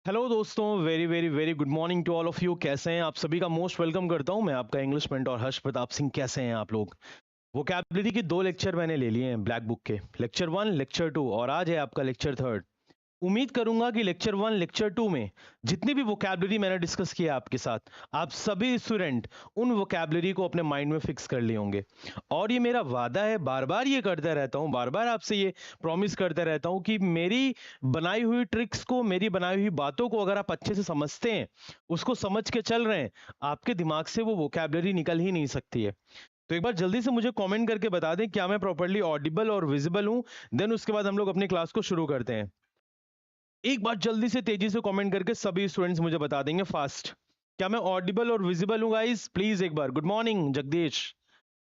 Hello दोस्तों, very very very good morning to all of you. कैसे हैं आप? सभी का मोस्ट वेलकम करता हूं। मैं आपका इंग्लिश मेंटर हर्ष प्रताप सिंह। कैसे हैं आप लोग? वोकैबुलरी की दो लेक्चर मैंने ले लिए हैं ब्लैक बुक के, लेक्चर 1 लेक्चर 2, और आज है आपका लेक्चर 3। उम्मीद करूंगा कि लेक्चर 1 लेक्चर 2 में जितनी भी वोकैबुलरी मैंने डिस्कस किया आपके साथ, आप सभी स्टूडेंट उन वोकैबुलरी को अपने माइंड में फिक्स कर लिए होंगे। और ये मेरा वादा है, बार बार ये करता रहता हूँ, बार बार आपसे ये प्रॉमिस करता रहता हूँ कि मेरी बनाई हुई ट्रिक्स को, मेरी बनाई हुई बातों को अगर आप अच्छे से समझते हैं, उसको समझ के चल रहे हैं, आपके दिमाग से वो वोकैबुलरी निकल ही नहीं सकती है। तो एक बार जल्दी से मुझे कमेंट करके बता दें क्या मैं प्रॉपर्ली ऑडिबल और विजिबल हूं। देन उसके बाद हम लोग अपनी क्लास को शुरू करते हैं। एक बार जल्दी से तेजी से कमेंट करके सभी स्टूडेंट्स मुझे बता देंगे फास्ट, क्या मैं ऑडिबल और विजिबल हूँ गाइस? प्लीज एक बार। गुड मॉर्निंग जगदीश,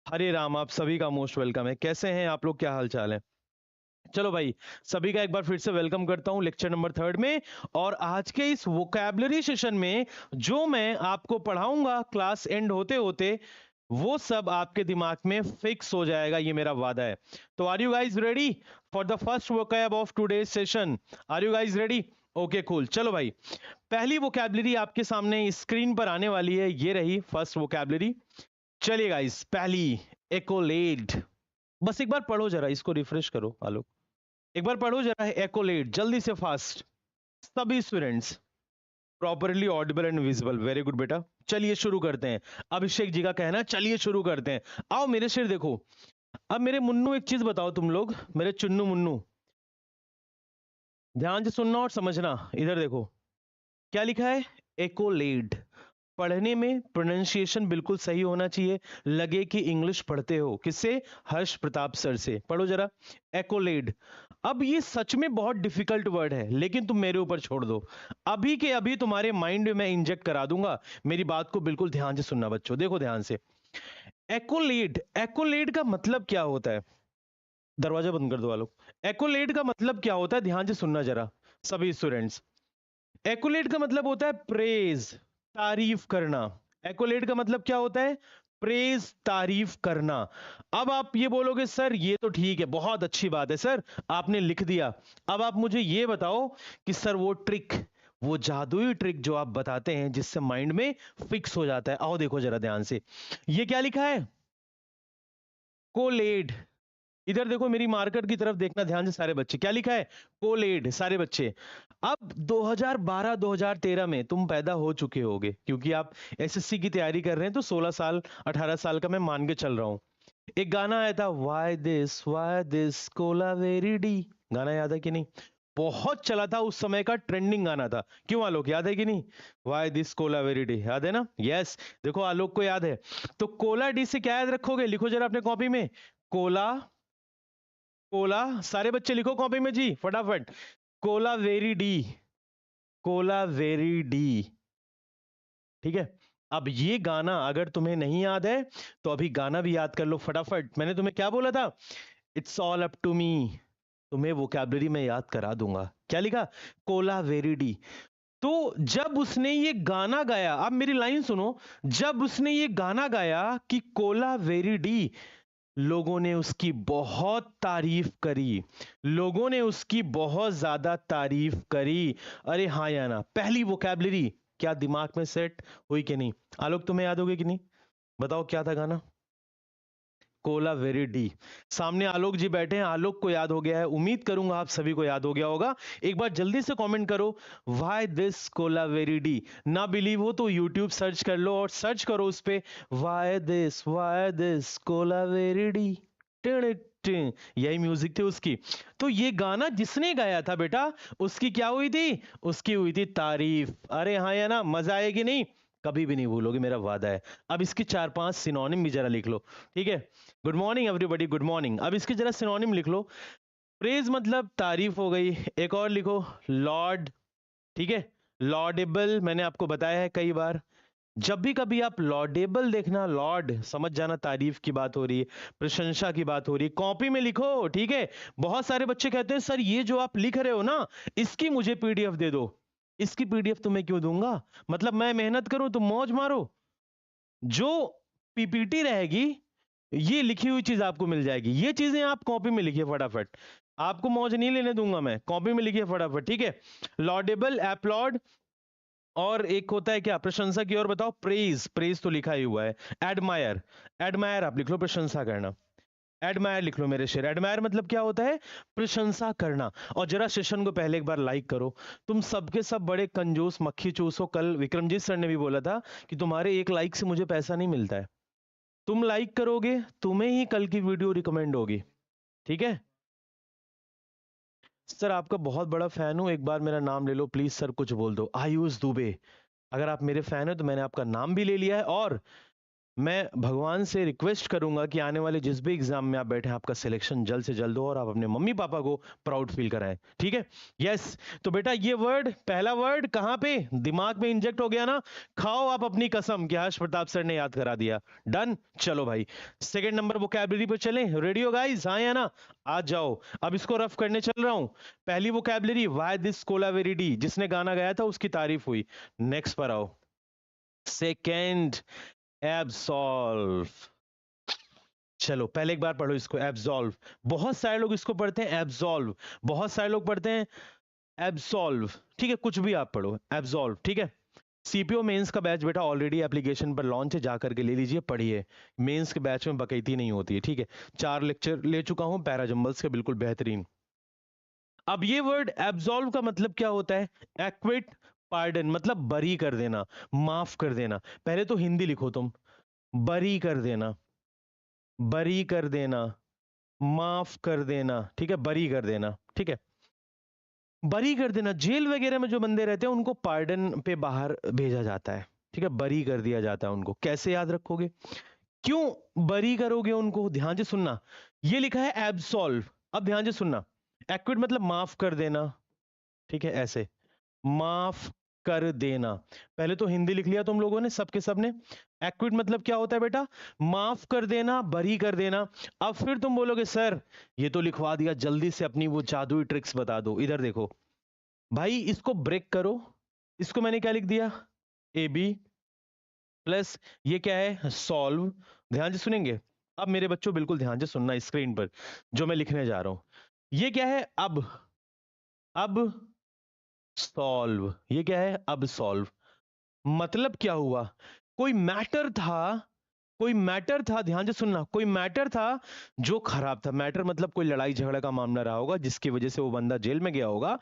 हरे राम, आप सभी का मोस्ट वेलकम है। कैसे हैं आप लोग? क्या हाल चाल है? चलो भाई, सभी का एक बार फिर से वेलकम करता हूं लेक्चर नंबर 3 में। और आज के इस वोकैबुलरी सेशन में जो मैं आपको पढ़ाऊंगा, क्लास एंड होते होते वो सब आपके दिमाग में फिक्स हो जाएगा, ये मेरा वादा है। तो are you guys ready for the first vocab of today's session? Are you guys ready? Okay cool. चलो भाई, पहली वोकैबुलरी आपके सामने स्क्रीन पर आने वाली है, ये रही फर्स्ट वोकैबुलरी। चलिए गाइज, पहली, एकोलेड। बस एक बार पढ़ो जरा, इसको रिफ्रेश करो आलोक, एक बार पढ़ो जरा एकोलेड जल्दी से फास्ट, सभी students. Properly Audible and visible, very good बेटा। चलिए शुरू करते हैं। अभिषेक जी का कहना है चलिए शुरू करते हैं। आओ मेरे सिर देखो। अब मेरे मुन्नू एक चीज बताओ तुम लोग, मेरे चुन्नू मुन्नू, ध्यान से सुनना और समझना। इधर देखो क्या लिखा है, एकोलेड। पढ़ने में प्रोनाउंसिएशन बिल्कुल सही होना चाहिए, लगे कि इंग्लिश पढ़ते हो। किससे? हर्ष प्रताप सर से। पढ़ो जरा, एकोलेड। अब ये सच में बहुत डिफिकल्ट वर्ड है, लेकिन तुम मेरे ऊपर छोड़ दो, अभी के अभी तुम्हारे माइंड में मैं इंजेक्ट करा दूंगा। मेरी बात को बिल्कुल ध्यान से सुनना बच्चों, देखो ध्यान से। एकोलेड, एकोलेड का मतलब क्या होता है? दरवाजा बंद कर दो वालों। एकोलेड का मतलब क्या होता है, ध्यान से सुनना जरा सभी स्टूडेंट्स। एकोलेड का मतलब होता है प्रेज, तारीफ करना। एकोलेड का मतलब क्या होता है? प्रेज, तारीफ करना। अब आप ये बोलोगे सर ये तो ठीक है, बहुत अच्छी बात है सर, आपने लिख दिया। अब आप मुझे ये बताओ कि सर वो ट्रिक, वो जादुई ट्रिक जो आप बताते हैं जिससे माइंड में फिक्स हो जाता है, आओ देखो जरा ध्यान से। ये क्या लिखा है? कोलेड। इधर देखो मेरी मार्कर की तरफ देखना ध्यान से सारे बच्चे, क्या लिखा है? कोलेड, सारे बच्चे। अब 2012-2013 में तुम पैदा हो चुके होगे, क्योंकि आप एसएससी की तैयारी कर रहे हैं, तो 16 साल 18 साल का मैं मान के चल रहा हूं। एक गाना आया था, Y this Kolaveri D, गाना याद है कि नहीं? बहुत चला था, उस समय का ट्रेंडिंग गाना था। क्यों आलोक, याद है कि नहीं? Y this Kolaveri D, याद है ना? यस, देखो आलोक को याद है। तो कोला डी से क्या याद रखोगे? लिखो जरा अपने कॉपी में, कोला, कोला, सारे बच्चे लिखो कॉपी में जी फटाफट। Cola very D, Cola very D. ठीक है। अब ये गाना अगर तुम्हें नहीं याद है तो अभी गाना भी याद कर लो फटाफट। मैंने तुम्हें क्या बोला था? It's all up to me. तुम्हें वोकैबुलरी में याद करा दूंगा। क्या लिखा? कोला वेरी डी। तो जब उसने ये गाना गाया, अब मेरी लाइन सुनो, जब उसने ये गाना गाया कि कोला वेरी डी, लोगों ने उसकी बहुत तारीफ करी, लोगों ने उसकी बहुत ज्यादा तारीफ करी। अरे हाँ या ना? पहली वोकैबुलरी क्या दिमाग में सेट हुई कि नहीं? आलोक तुम्हें याद होगी कि नहीं? बताओ क्या था गाना? Cola very D. सामने आलोक जी बैठे हैं, आलोक को याद हो गया है, उम्मीद करूंगा आप सभी को याद हो गया होगा। एक बार जल्दी से कमेंट करो, why this Kolaveri D. ना बिलीव हो तो यूट्यूब सर्च कर लो और सर्च करो उस पे, why this Kolaveri D. यही म्यूजिक थी उसकी। तो ये गाना जिसने गाया था बेटा, उसकी क्या हुई थी? उसकी हुई थी तारीफ। अरे हाँ या ना? मजा आएगी नहीं? कभी भी नहीं भूलोगे, मेरा वादा है। अब इसकी 4-5 सिनोनिम भी जरा लिख लो। ठीक है, good morning everybody, good morning. अब इसके जरा सिनोनिम लिख लो। प्रेज मतलब तारीफ हो गई, एक और लिखो, लॉर्ड। ठीक है, लॉर्डेबल मैंने आपको बताया है कई बार। जब भी कभी आप लॉर्डेबल देखना, लॉर्ड समझ जाना तारीफ की बात हो रही है, प्रशंसा की बात हो रही है। कॉपी में लिखो, ठीक है? बहुत सारे बच्चे कहते हैं सर ये जो आप लिख रहे हो ना, इसकी मुझे पीडीएफ दे दो। इसकी पीडीएफ तुम्हें क्यों दूंगा? मतलब मैं मेहनत करूं तुम मौज मारो? जो पीपीटी रहेगी, ये लिखी हुई चीज आपको मिल जाएगी। ये चीजें आप कॉपी में लिखिए फटाफट। आपको मौज नहीं लेने दूंगा मैं, कॉपी में लिखिए फटाफट, ठीक है। लॉडेबल, एप्लॉड, और एक होता है क्या, प्रशंसा की, और बताओ प्रेज, प्रेज तो लिखा ही हुआ है। एडमायर, एडमायर आप लिख लो, प्रशंसा करना। एडमायर लिख लो मेरे शेर, एडमायर मतलब क्या होता है, प्रशंसा करना। और जरा सेशन को पहले एक बार लाइक करो। तुम सबके सब बड़े कंजूस मक्खी चूस हो। कल विक्रमजीत सर ने भी बोला था कि तुम्हारे एक लाइक से मुझे पैसा नहीं मिलता है। तुम लाइक करोगे, तुम्हें ही कल की वीडियो रिकमेंड होगी, ठीक है। सर आपका बहुत बड़ा फैन हूं, एक बार मेरा नाम ले लो प्लीज सर, कुछ बोल दो। आयुष दुबे, अगर आप मेरे फैन हो तो मैंने आपका नाम भी ले लिया है, और मैं भगवान से रिक्वेस्ट करूंगा कि आने वाले जिस भी एग्जाम में आप बैठे हैं, आपका सिलेक्शन जल्द से जल्द हो और आप अपने मम्मी पापा को प्राउड फील कराएं, ठीक है। यस, तो बेटा ये वर्ड, पहला वर्ड कहां पे दिमाग में इंजेक्ट हो गया ना, खाओ आप अपनी कसम, कि हर्ष प्रताप सर ने याद करा दिया। डन, चलो भाई सेकंड नंबर वोकैबुलरी पे चलें। रेडी हो गाइस, हाँ या ना, आ जाओ। अब इसको रफ करने चल रहा हूं। पहली vocabulary, Y this Kolaveri D, जिसने गाना गाया था उसकी तारीफ हुई। नेक्स्ट पर आओ। Second, absolve. चलो पहले एक बार पढ़ो इसको, एब्सॉल्व। बहुत सारे लोग इसको पढ़ते हैं एब्सॉल्व, बहुत सारे लोग पढ़ते हैं एब्सॉल्व, ठीक है, कुछ भी आप पढ़ो, एब्सॉल्व, ठीक है। सीपीओ मेंस का बैच बेटा ऑलरेडी एप्लीकेशन पर लॉन्च है, जाकर के ले लीजिए, पढ़िए। मेंस के बैच में बकैती नहीं होती है, ठीक है। 4 लेक्चर ले चुका हूं पैराजंबल्स के, बिल्कुल बेहतरीन। अब ये वर्ड एब्सॉल्व का मतलब क्या होता है, एक्विट पार्डन, मतलब बरी कर देना, माफ कर देना। पहले तो हिंदी लिखो तुम, बरी कर देना, बरी कर देना, माफ कर देना, ठीक है, बरी कर देना, ठीक है। बरी कर देना, जेल वगैरह में जो बंदे रहते हैं उनको पार्डन पे बाहर भेजा जाता है, ठीक है, बरी कर दिया जाता है उनको। कैसे याद रखोगे, क्यों बरी करोगे उनको, ध्यान से सुनना। ये लिखा है एब्सॉल्व, अब ध्यान से सुनना। एक्विट मतलब माफ कर देना, ठीक है, ऐसे माफ कर देना। पहले तो हिंदी लिख लिया तुम लोगों ने सबके सब ने। एक्विट मतलब क्या होता है बेटा, माफ कर देना, बरी कर देना। अब फिर तुम बोलोगे सर ये तो लिखवा दिया, जल्दी से अपनी वो जादुई ट्रिक्स बता दो। इधर देखो भाई, इसको ब्रेक करो। इसको मैंने क्या लिख दिया, ए बी प्लस ये क्या है, सॉल्व। ध्यान से सुनेंगे, अब मेरे बच्चों बिल्कुल ध्यान से सुनना स्क्रीन पर जो मैं लिखने जा रहा हूं। ये क्या है, अब सॉल्व, ये क्या है, अब सॉल्व। मतलब क्या हुआ, कोई मैटर था, कोई मैटर था, ध्यान से सुनना, कोई मैटर था जो खराब था। मैटर मतलब कोई लड़ाई झगड़ा का मामला रहा होगा जिसकी वजह से वो बंदा जेल में गया होगा।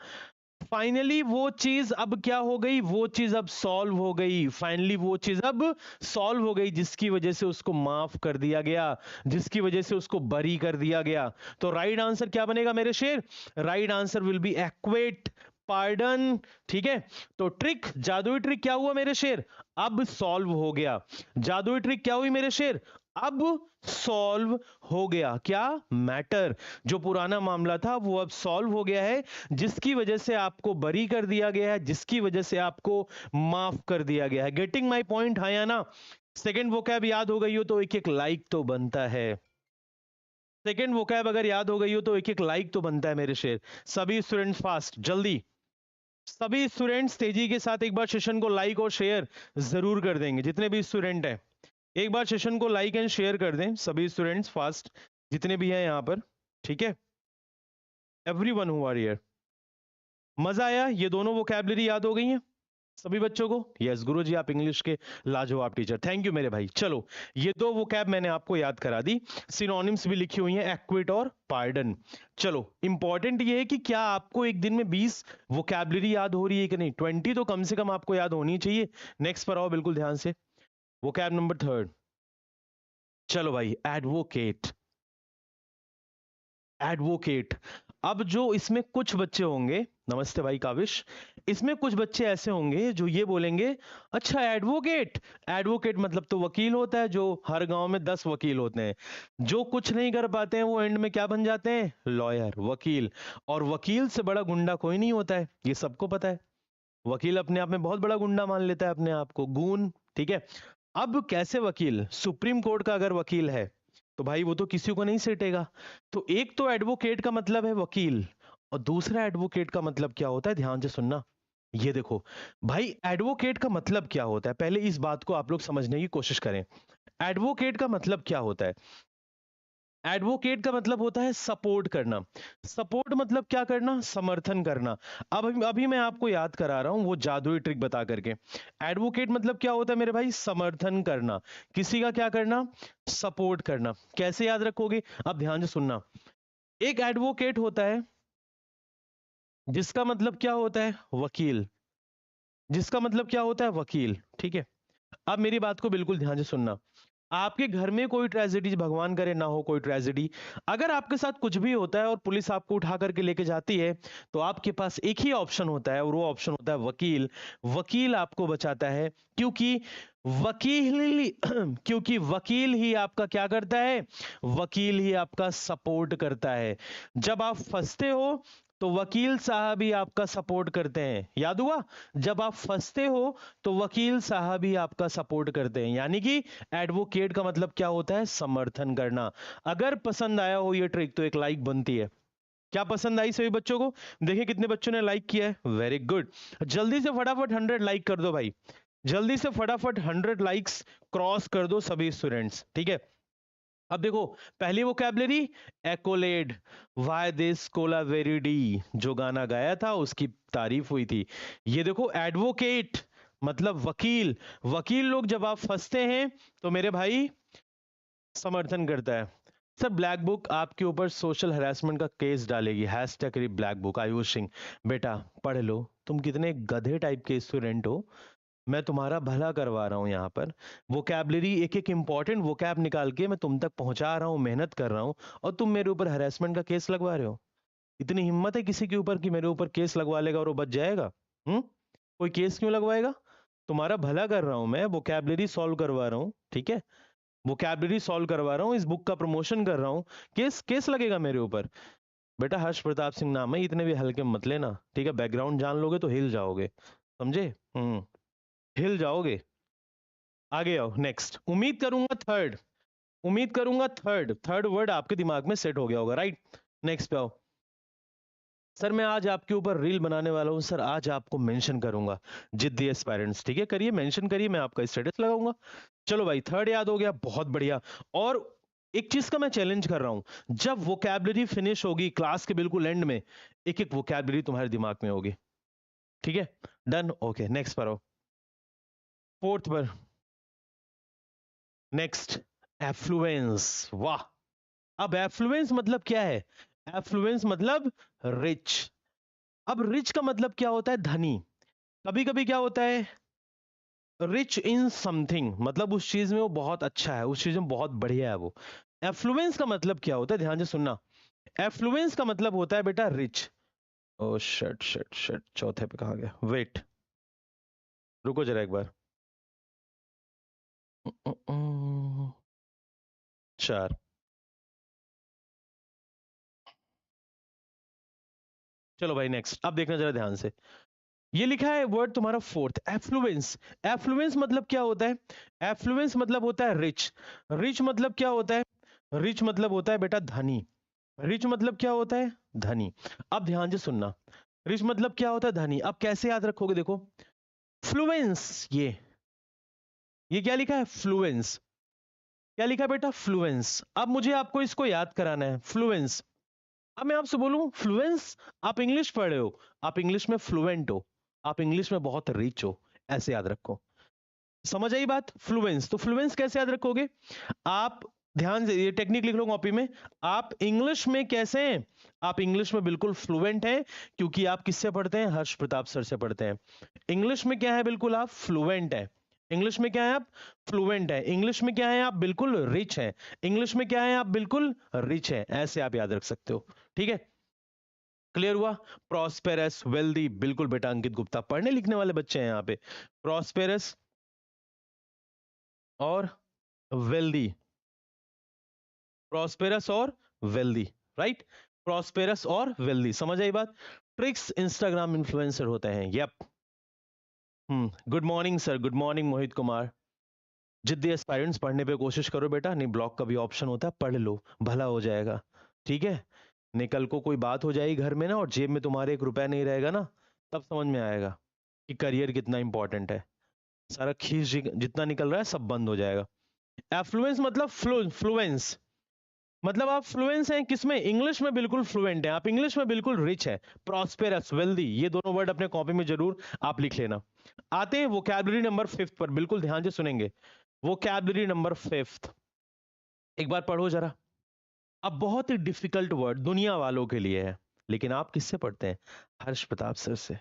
फाइनली वो चीज अब क्या हो गई, वो चीज अब सॉल्व हो गई, फाइनली वो चीज अब सॉल्व हो गई, जिसकी वजह से उसको माफ कर दिया गया, जिसकी वजह से उसको बरी कर दिया गया। तो राइट आंसर क्या बनेगा मेरे शेर, right answer will be acquit pardon, ठीक है। तो ट्रिक, जादुई ट्रिक क्या हुआ मेरे शेर, अब सॉल्व हो गया। जादुई ट्रिक क्या हुई मेरे शेर, अब सॉल्व हो गया। क्या, मैटर, जो पुराना मामला था वो अब सॉल्व हो गया है, जिसकी वजह से आपको बरी कर दिया गया है, जिसकी वजह से आपको माफ कर दिया गया है। गेटिंग माई पॉइंट, हाँ या ना। सेकेंड वोकैब याद हो गई हो तो एक एक लाइक तो बनता है। सेकेंड वोकैब अगर याद हो गई हो तो एक एक लाइक तो बनता है मेरे शेर। सभी स्टूडेंट्स फास्ट, जल्दी, सभी स्टूडेंट्स तेजी के साथ एक बार सेशन को लाइक और शेयर जरूर कर देंगे, जितने भी स्टूडेंट हैं एक बार सेशन को लाइक एंड शेयर कर दें, सभी स्टूडेंट्स फास्ट, जितने भी हैं यहाँ पर, ठीक है। एवरीवन हु आर हियर, मजा आया, ये दोनों वोकैबुलरी याद हो गई हैं सभी बच्चों को। यस गुरुजी, आप इंग्लिश के लाजवाब टीचर, थैंक यू मेरे भाई। चलो ये दो वोकैब मैंने आपको याद करा दी, सिनोनिम्स भी लिखी हुई हैं, एक्विट और पार्डन। चलो इंपॉर्टेंट ये है कि क्या आपको एक दिन में 20 वोकैबुलरी याद हो रही है कि नहीं, 20 तो कम से कम आपको याद होनी चाहिए। नेक्स्ट पर आओ बिल्कुल ध्यान से, वोकैब नंबर थर्ड। चलो भाई, एडवोकेट, एडवोकेट। अब जो इसमें कुछ बच्चे होंगे, नमस्ते भाई काविश, इसमें कुछ बच्चे ऐसे होंगे जो ये बोलेंगे अच्छा एडवोकेट, एडवोकेट मतलब तो वकील होता है, जो हर गांव में 10 वकील होते हैं, जो कुछ नहीं कर पाते हैं वो एंड में क्या बन जाते हैं, लॉयर, वकील। और वकील से बड़ा गुंडा कोई नहीं होता है, ये सबको पता है। वकील अपने आप में बहुत बड़ा गुंडा मान लेता है अपने आप को, गून, ठीक है। अब कैसे वकील, सुप्रीम कोर्ट का अगर वकील है तो भाई वो तो किसी को नहीं सेटेगा। तो एक तो एडवोकेट का मतलब है वकील, और दूसरा एडवोकेट का मतलब क्या होता है, ध्यान से सुनना। ये देखो भाई, एडवोकेट का मतलब क्या होता है, पहले इस बात को आप लोग समझने की कोशिश करें। एडवोकेट का मतलब क्या होता है, एडवोकेट का मतलब होता है सपोर्ट करना। सपोर्ट मतलब क्या करना? समर्थन करना। अब अभी मैं आपको याद करा रहा हूं वो जादुई ट्रिक बता करके। एडवोकेट मतलब क्या होता है मेरे भाई? समर्थन करना। किसी का क्या करना? सपोर्ट करना। कैसे याद रखोगे? अब ध्यान से सुनना। एक एडवोकेट होता है जिसका मतलब क्या होता है? वकील। जिसका मतलब क्या होता है? वकील। ठीक है। अब मेरी बात को बिल्कुल ध्यान से सुनना। आपके घर में कोई ट्रेजेडी, भगवान करे ना हो कोई ट्रेजेडी, अगर आपके साथ कुछ भी होता है और पुलिस आपको उठा करके लेके जाती है, तो आपके पास एक ही ऑप्शन होता है और वो ऑप्शन होता है वकील। वकील आपको बचाता है, क्योंकि वकील क्योंकि वकील ही आपका क्या करता है? वकील ही आपका सपोर्ट करता है। जब आप फंसते हो तो वकील साहब ही आपका सपोर्ट करते हैं। याद हुआ? जब आप फंसते हो तो वकील साहब ही आपका सपोर्ट करते हैं। यानी कि एडवोकेट का मतलब क्या होता है? समर्थन करना। अगर पसंद आया हो ये ट्रिक तो एक लाइक बनती है। क्या पसंद आई सभी बच्चों को? देखिए कितने बच्चों ने लाइक किया है। Very good. जल्दी से फटाफट 100 लाइक कर दो भाई। जल्दी से फटाफट 100 लाइक्स क्रॉस कर दो सभी स्टूडेंट्स। ठीक है। अब देखो, पहली vocabulary accolade, why this Kolaveri Di, जो गाना गाया था उसकी तारीफ हुई थी। ये देखो एडवोकेट मतलब वकील। वकील लोग जब आप फंसते हैं तो मेरे भाई समर्थन करता है। सर ब्लैक बुक आपके ऊपर सोशल हरासमेंट का केस डालेगी, hashtag black book Ayush Singh. बेटा पढ़ लो, तुम कितने गधे टाइप के स्टूडेंट हो। मैं तुम्हारा भला करवा रहा हूं यहाँ पर। वोकैबलरी एक एक इंपॉर्टेंट वोकैब निकाल के मैं तुम तक पहुंचा रहा हूं, मेहनत कर रहा हूं, और तुम मेरे ऊपर हरासमेंट का केस लगवा रहे हो। इतनी हिम्मत है किसी के ऊपर कि मेरे ऊपर केस लगवा लेगा और वो बच जाएगा? कोई केस क्यों लगवाएगा? तुम्हारा भला कर रहा हूं मैं, वोकैबलरी सॉल्व करवा रहा हूं। ठीक है। वोकैबलरी सॉल्व करवा रहा हूं, इस बुक का प्रमोशन कर रहा हूं। केस केस लगेगा मेरे ऊपर? बेटा हर्ष प्रताप सिंह नाम है, इतने भी हल्के मत लेना। ठीक है। बैकग्राउंड जान लोगे तो हिल जाओगे। समझे? हिल जाओगे। आगे आओ नेक्स्ट। उम्मीद करूंगा थर्ड। उम्मीद करूंगा थर्ड वर्ड आपके दिमाग में सेट हो गया होगा, राइट? नेक्स्ट पे आओ। सर मैं आज आपके ऊपर रील बनाने वाला हूं सर, आज आपको मेंशन करूंगा जिद्दी एस्पायरेंट्स। ठीक है, करिए, मेंशन करिए, मैं आपका स्टेटस लगाऊंगा। चलो भाई, थर्ड याद हो गया, बहुत बढ़िया। और एक चीज का मैं चैलेंज कर रहा हूं, जब वोकैबुलरी फिनिश होगी क्लास के बिल्कुल एंड में, एक एक वोकैबुलरी तुम्हारे दिमाग में होगी। ठीक है, डन। ओके, नेक्स्ट पर आओ। फोर्थ पर। Next, affluence. वाह। अब एफ्लुएंस मतलब क्या है? एफ्लुएंस मतलब रिच। अब रिच का मतलब क्या होता है? धनी। कभी कभी क्या होता है? रिच इन समथिंग, मतलब उस चीज में वो बहुत अच्छा है, उस चीज में बहुत बढ़िया है वो। एफ्लुएंस का मतलब क्या होता है? ध्यान से सुनना। एफ्लुएंस का मतलब होता है बेटा rich. Oh shit shit shit, चौथे पे कहा गया? वेट, रुको जरा एक बार। चार। चलो भाई नेक्स्ट, अब देखना जरा ध्यान से। ये लिखा है वर्ड तुम्हारा फोर्थ, एफ्लुएंस। एफ्लुएंस मतलब क्या होता है? एफ्लुएंस मतलब होता है रिच। रिच मतलब क्या होता है? रिच मतलब होता है बेटा धनी। रिच मतलब क्या होता है? धनी। अब ध्यान से सुनना। रिच मतलब क्या होता है? धनी। अब कैसे याद रखोगे? देखो, फ्लुएंस, ये क्या लिखा है? फ्लुएंस। क्या लिखा है बेटा? फ्लुएंस। अब मुझे आपको इसको याद कराना है, फ्लुएंस। अब मैं आपसे बोलूं फ्लुएंस, आप इंग्लिश पढ़ रहे हो, आप इंग्लिश में फ्लुएंट हो, आप इंग्लिश में बहुत रिच हो, ऐसे याद रखो। समझ आई बात? फ्लुएंस, तो फ्लुएंस कैसे याद रखोगे? आप ध्यान से ये टेक्निक लिख लो कॉपी में। आप इंग्लिश में कैसे हैं? आप इंग्लिश में बिल्कुल फ्लुएंट हैं, क्योंकि आप किससे पढ़ते हैं? हर्ष प्रताप सर से पढ़ते हैं। इंग्लिश में क्या है? बिल्कुल आप फ्लुएंट है। इंग्लिश में क्या है? आप फ्लुएंट है। इंग्लिश में क्या है? आप बिल्कुल रिच हैं। इंग्लिश में क्या है? आप बिल्कुल रिच हैं। ऐसे आप याद रख सकते हो। ठीक है, क्लियर हुआ? प्रॉस्पेरस, वेल्दी, बिल्कुल बेटा अंकित गुप्ता पढ़ने लिखने वाले बच्चे हैं यहाँ पे। प्रॉस्पेरस और वेल्दी, प्रॉस्पेरस और वेल्दी, राइट? प्रॉस्पेरस और वेल्दी, समझ आई बात? ट्रिक्स इंस्टाग्राम इन्फ्लुएंसर होते हैं। Yup. Good morning sir, good morning Mohit Kumar. जिद्दी एस्पायरेंट्स, पढ़ने पे कोशिश करो बेटा, नहीं ब्लॉक का भी ऑप्शन होता है, पढ़ लो, भला हो जाएगा। ठीक है, नहीं कल को कोई बात हो जाएगी घर में ना और जेब में तुम्हारे 1 रुपया नहीं रहेगा ना, तब समझ में आएगा कि करियर कितना इंपॉर्टेंट है। सारा खींच जितना निकल रहा है सब बंद हो जाएगा। एफ्लुएंस मतलब फ्लुएंस। मतलब आप फ्लुएंस हैं किसमें? इंग्लिश में बिल्कुल फ्लुएंट है, आप इंग्लिश में बिल्कुल रिच है। प्रॉस्पेरस, वेल्दी, ये दोनों वर्ड अपने कॉपी में जरूर आप लिख लेना। आते हैं वोकैबुलरी नंबर 5 पर, बिल्कुल ध्यान से सुनेंगे। वोकैबुलरी नंबर 5 एक बार पढ़ो जरा। अब बहुत ही डिफिकल्ट वर्ड दुनिया वालों के लिए है, लेकिन आप किससे पढ़ते हैं? हर्ष प्रताप सर से।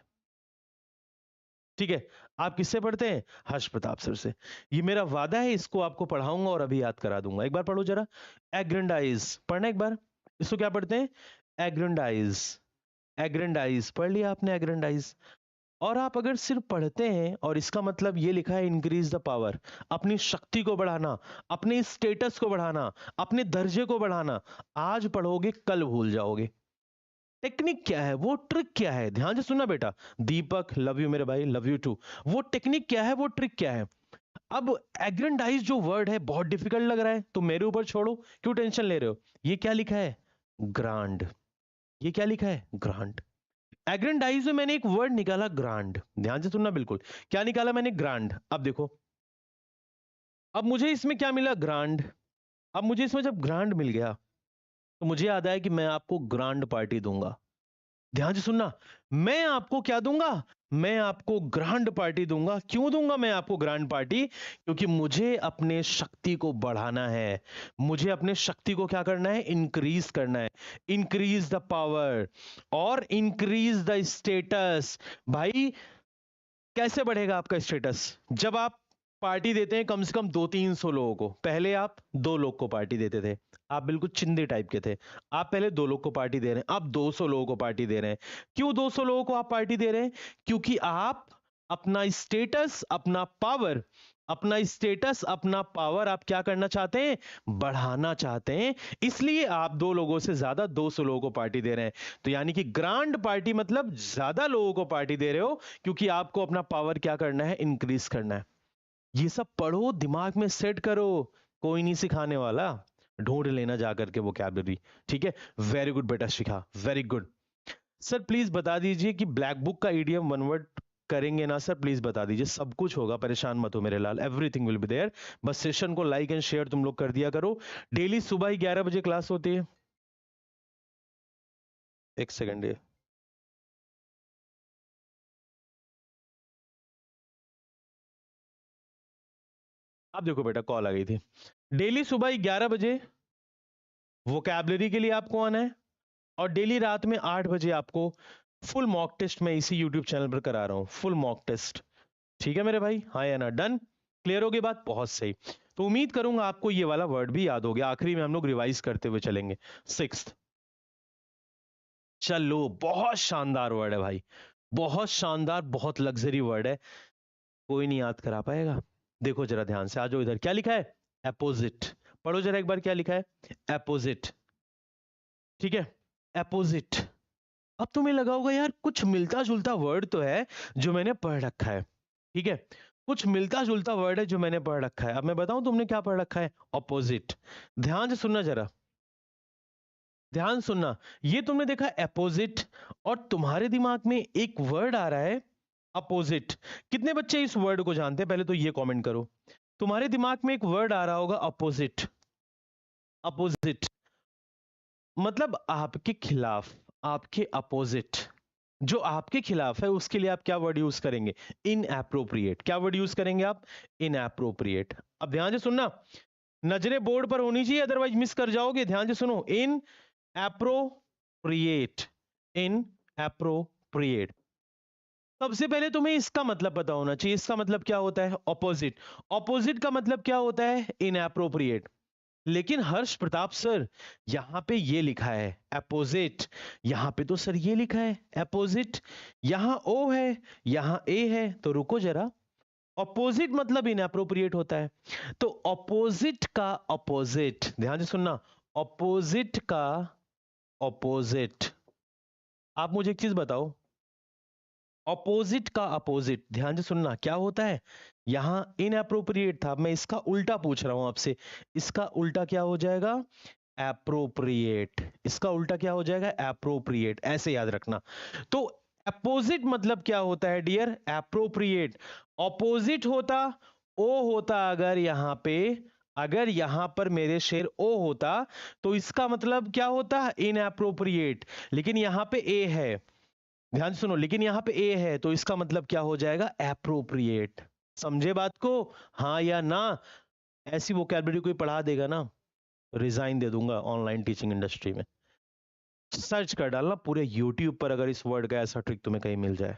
ठीक है, आप किससे पढ़ते हैं? हर्ष प्रताप सर से। ये मेरा वादा है, इसको आपको पढ़ाऊंगा और अभी याद करा दूंगा। एक बार पढ़ो जरा। एग्रेंडाइज पढ़ना एक बार। इसको क्या पढ़ते हैं? एग्रेंडाइज। एग्रेंडाइज पढ़ लिया आपने, एग्रेंडाइज। और आप अगर सिर्फ पढ़ते हैं और इसका मतलब ये लिखा है इंक्रीज द पावर, अपनी शक्ति को बढ़ाना, अपने स्टेटस को बढ़ाना, अपने दर्जे को बढ़ाना, आज पढ़ोगे कल भूल जाओगे। टेक्निक क्या है, वो ट्रिक क्या है, ध्यान से सुनना बेटा। दीपक, लव यू मेरे भाई, लव यू टू। वो टेक्निक क्या है, वो ट्रिक क्या है? अब एग्रेंडाइज जो वर्ड है बहुत डिफिकल्ट लग रहा है, तो मेरे ऊपर छोड़ो, क्यों टेंशन ले रहे हो? ये क्या लिखा है? ग्रांड। ये क्या लिखा है? ग्रांड। एग्रेंडाइज में मैंने एक वर्ड निकाला, ग्रांड। ध्यान से सुनना बिल्कुल। क्या निकाला मैंने? ग्रांड। अब देखो, अब मुझे इसमें क्या मिला? ग्रांड। अब मुझे इसमें जब ग्रांड मिल गया, तो मुझे याद आया कि मैं आपको ग्रांड पार्टी दूंगा। ध्यान से सुनना, मैं आपको क्या दूंगा? मैं आपको ग्रांड पार्टी दूंगा। क्यों दूंगा मैं आपको ग्रांड पार्टी? क्योंकि मुझे अपने शक्ति को बढ़ाना है। मुझे अपने शक्ति को क्या करना है? इंक्रीज करना है। इंक्रीज द पावर और इंक्रीज द स्टेटस। भाई, कैसे बढ़ेगा आपका स्टेटस? जब आप पार्टी देते हैं कम से कम 200-300 लोगों को। पहले आप 2 लोग को पार्टी देते थे, आप बिल्कुल चिंदी टाइप के थे। आप पहले 2 लोग को पार्टी दे रहे हैं, आप 200 लोगों को पार्टी दे रहे हैं। क्यों 200 लोगों को आप पार्टी दे रहे हैं? क्योंकि आप अपना स्टेटस, अपना पावर, अपना स्टेटस, अपना पावर आप क्या करना चाहते हैं? बढ़ाना चाहते हैं। इसलिए आप 2 लोगों से ज्यादा 200 लोगों को पार्टी दे रहे हैं। तो यानी कि ग्रांड पार्टी मतलब ज्यादा लोगों को पार्टी दे रहे हो, क्योंकि आपको अपना पावर क्या करना है? इंक्रीज करना है। ये सब पढ़ो, दिमाग में सेट करो। कोई नहीं सिखाने वाला, ढूंढ लेना जाकर के वोकैबुलरी। ठीक है, वेरी गुड बेटा शिखा, वेरी गुड। सर प्लीज बता दीजिए कि ब्लैक बुक का ईडीएम वन वर्ड करेंगे ना सर? प्लीज बता दीजिए, सब कुछ होगा, परेशान मत हो मेरे लाल, एवरीथिंग विल बी देयर। बस सेशन को लाइक एंड शेयर तुम लोग कर दिया करो। डेली सुबह ही 11 बजे क्लास होती है। एक सेकंड, ये आप देखो बेटा, कॉल आ गई थी। डेली सुबह ही 11 बजे वोकैबुलरी के लिए आपको आना है, और डेली रात में 8 बजे आपको फुल मॉक टेस्ट मैं इसी यूट्यूब चैनल पर करा रहा हूं, फुल मॉक टेस्ट। ठीक है मेरे भाई, हाँ या ना? डन? क्लियर होगी बात? बहुत सही। तो उम्मीद करूंगा आपको ये वाला वर्ड भी याद हो गया। आखिरी में हम लोग रिवाइज करते हुए चलेंगे। 6th, चलो, बहुत शानदार वर्ड है भाई, बहुत शानदार, बहुत लग्जरी वर्ड है। कोई नहीं याद करा पाएगा? देखो जरा ध्यान से, आ जाओ इधर। क्या लिखा है? अपोजिट। पढ़ो जरा एक बार, क्या लिखा है? अपोजिट। ठीक है, अपोजिट। अब तुम्हें लगा होगा यार कुछ मिलता जुलता वर्ड तो है जो मैंने पढ़ रखा है। ठीक है, कुछ मिलता जुलता वर्ड है जो मैंने पढ़ रखा है। अब मैं बताऊं तुमने क्या पढ़ रखा है? ऑपोजिट। ध्यान से सुनना जरा, ध्यान सुनना। ये तुमने देखा अपोजिट, और तुम्हारे दिमाग में एक वर्ड आ रहा है अपोजिट। कितने बच्चे इस वर्ड को जानते हैं? पहले तो ये कमेंट करो। तुम्हारे दिमाग में एक वर्ड आ रहा होगा अपोजिट। अपोजिट मतलब आपके खिलाफ, आपके अपोजिट। जो आपके खिलाफ है उसके लिए आप क्या वर्ड यूज करेंगे? इनएप्रोप्रिएट। क्या वर्ड यूज करेंगे आप? इनएप्रोप्रिएट। अब ध्यान से सुनना, नजरें बोर्ड पर होनी चाहिए, अदरवाइज मिस कर जाओगे। ध्यान से सुनो, इन एप्रोप्रिएट। इन एप्रोप्रिएट। सबसे पहले तुम्हें इसका मतलब पता होना चाहिए। इसका मतलब क्या होता है? ऑपोजिट। ऑपोजिट का मतलब क्या होता है? इनएप्रोप्रिएट। लेकिन हर्ष प्रताप सर, यहां पे ये लिखा है अपोजिट, यहां पे तो सर ये लिखा है अपोजिट, यहां ओ है, यहां ए है। तो रुको जरा, ऑपोजिट मतलब इनअप्रोप्रिएट होता है, तो ऑपोजिट का ऑपोजिट, ध्यान से सुनना, ऑपोजिट का ऑपोजिट। आप मुझे एक चीज बताओ, ऑपोजिट का अपोजिट, ध्यान से सुनना, क्या होता है? यहां इनअप्रोप्रिएट था, मैं इसका उल्टा पूछ रहा हूं आपसे। इसका उल्टा क्या हो जाएगा? एप्रोप्रिएट। इसका उल्टा क्या हो जाएगा? एप्रोप्रिएट। ऐसे याद रखना। तो अपोजिट मतलब क्या होता है डियर? एप्रोप्रिएट। ऑपोजिट होता, ओ होता अगर यहां पे अगर यहां पर मेरे शेर ओ होता तो इसका मतलब क्या होता? इनएप्रोप्रिएट। लेकिन यहां पे ए है, ध्यान से सुनो, लेकिन यहां पे ए है तो इसका मतलब क्या हो जाएगा? एप्रोप्रिएट। समझे बात को? हाँ या ना? ऐसी वोकैबुलरी कोई पढ़ा देगा ना, रिजाइन दे दूंगा ऑनलाइन टीचिंग इंडस्ट्री में। सर्च कर डालना पूरे यूट्यूब पर, अगर इस वर्ड का ऐसा ट्रिक तुम्हें कहीं मिल जाए।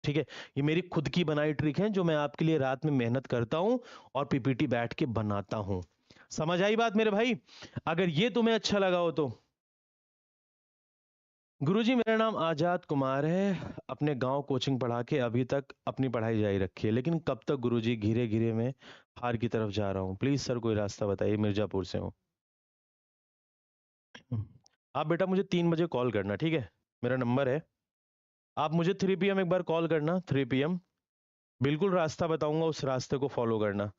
ठीक है, ये मेरी खुद की बनाई ट्रिक है जो मैं आपके लिए रात में मेहनत करता हूं और पीपीटी बैठ के बनाता हूं। समझ आई बात मेरे भाई? अगर ये तुम्हें अच्छा लगा हो तो। गुरुजी मेरा नाम आजाद कुमार है, अपने गांव कोचिंग पढ़ा के अभी तक अपनी पढ़ाई जारी रखी है, लेकिन कब तक गुरुजी? घिरे घिरे में हार की तरफ जा रहा हूँ, प्लीज सर कोई रास्ता बताइए, मिर्जापुर से हूँ। आप बेटा मुझे 3 बजे कॉल करना, ठीक है? मेरा नंबर है, आप मुझे 3 PM एक बार कॉल करना, 3 PM। बिल्कुल रास्ता बताऊंगा, उस रास्ते को फॉलो करना,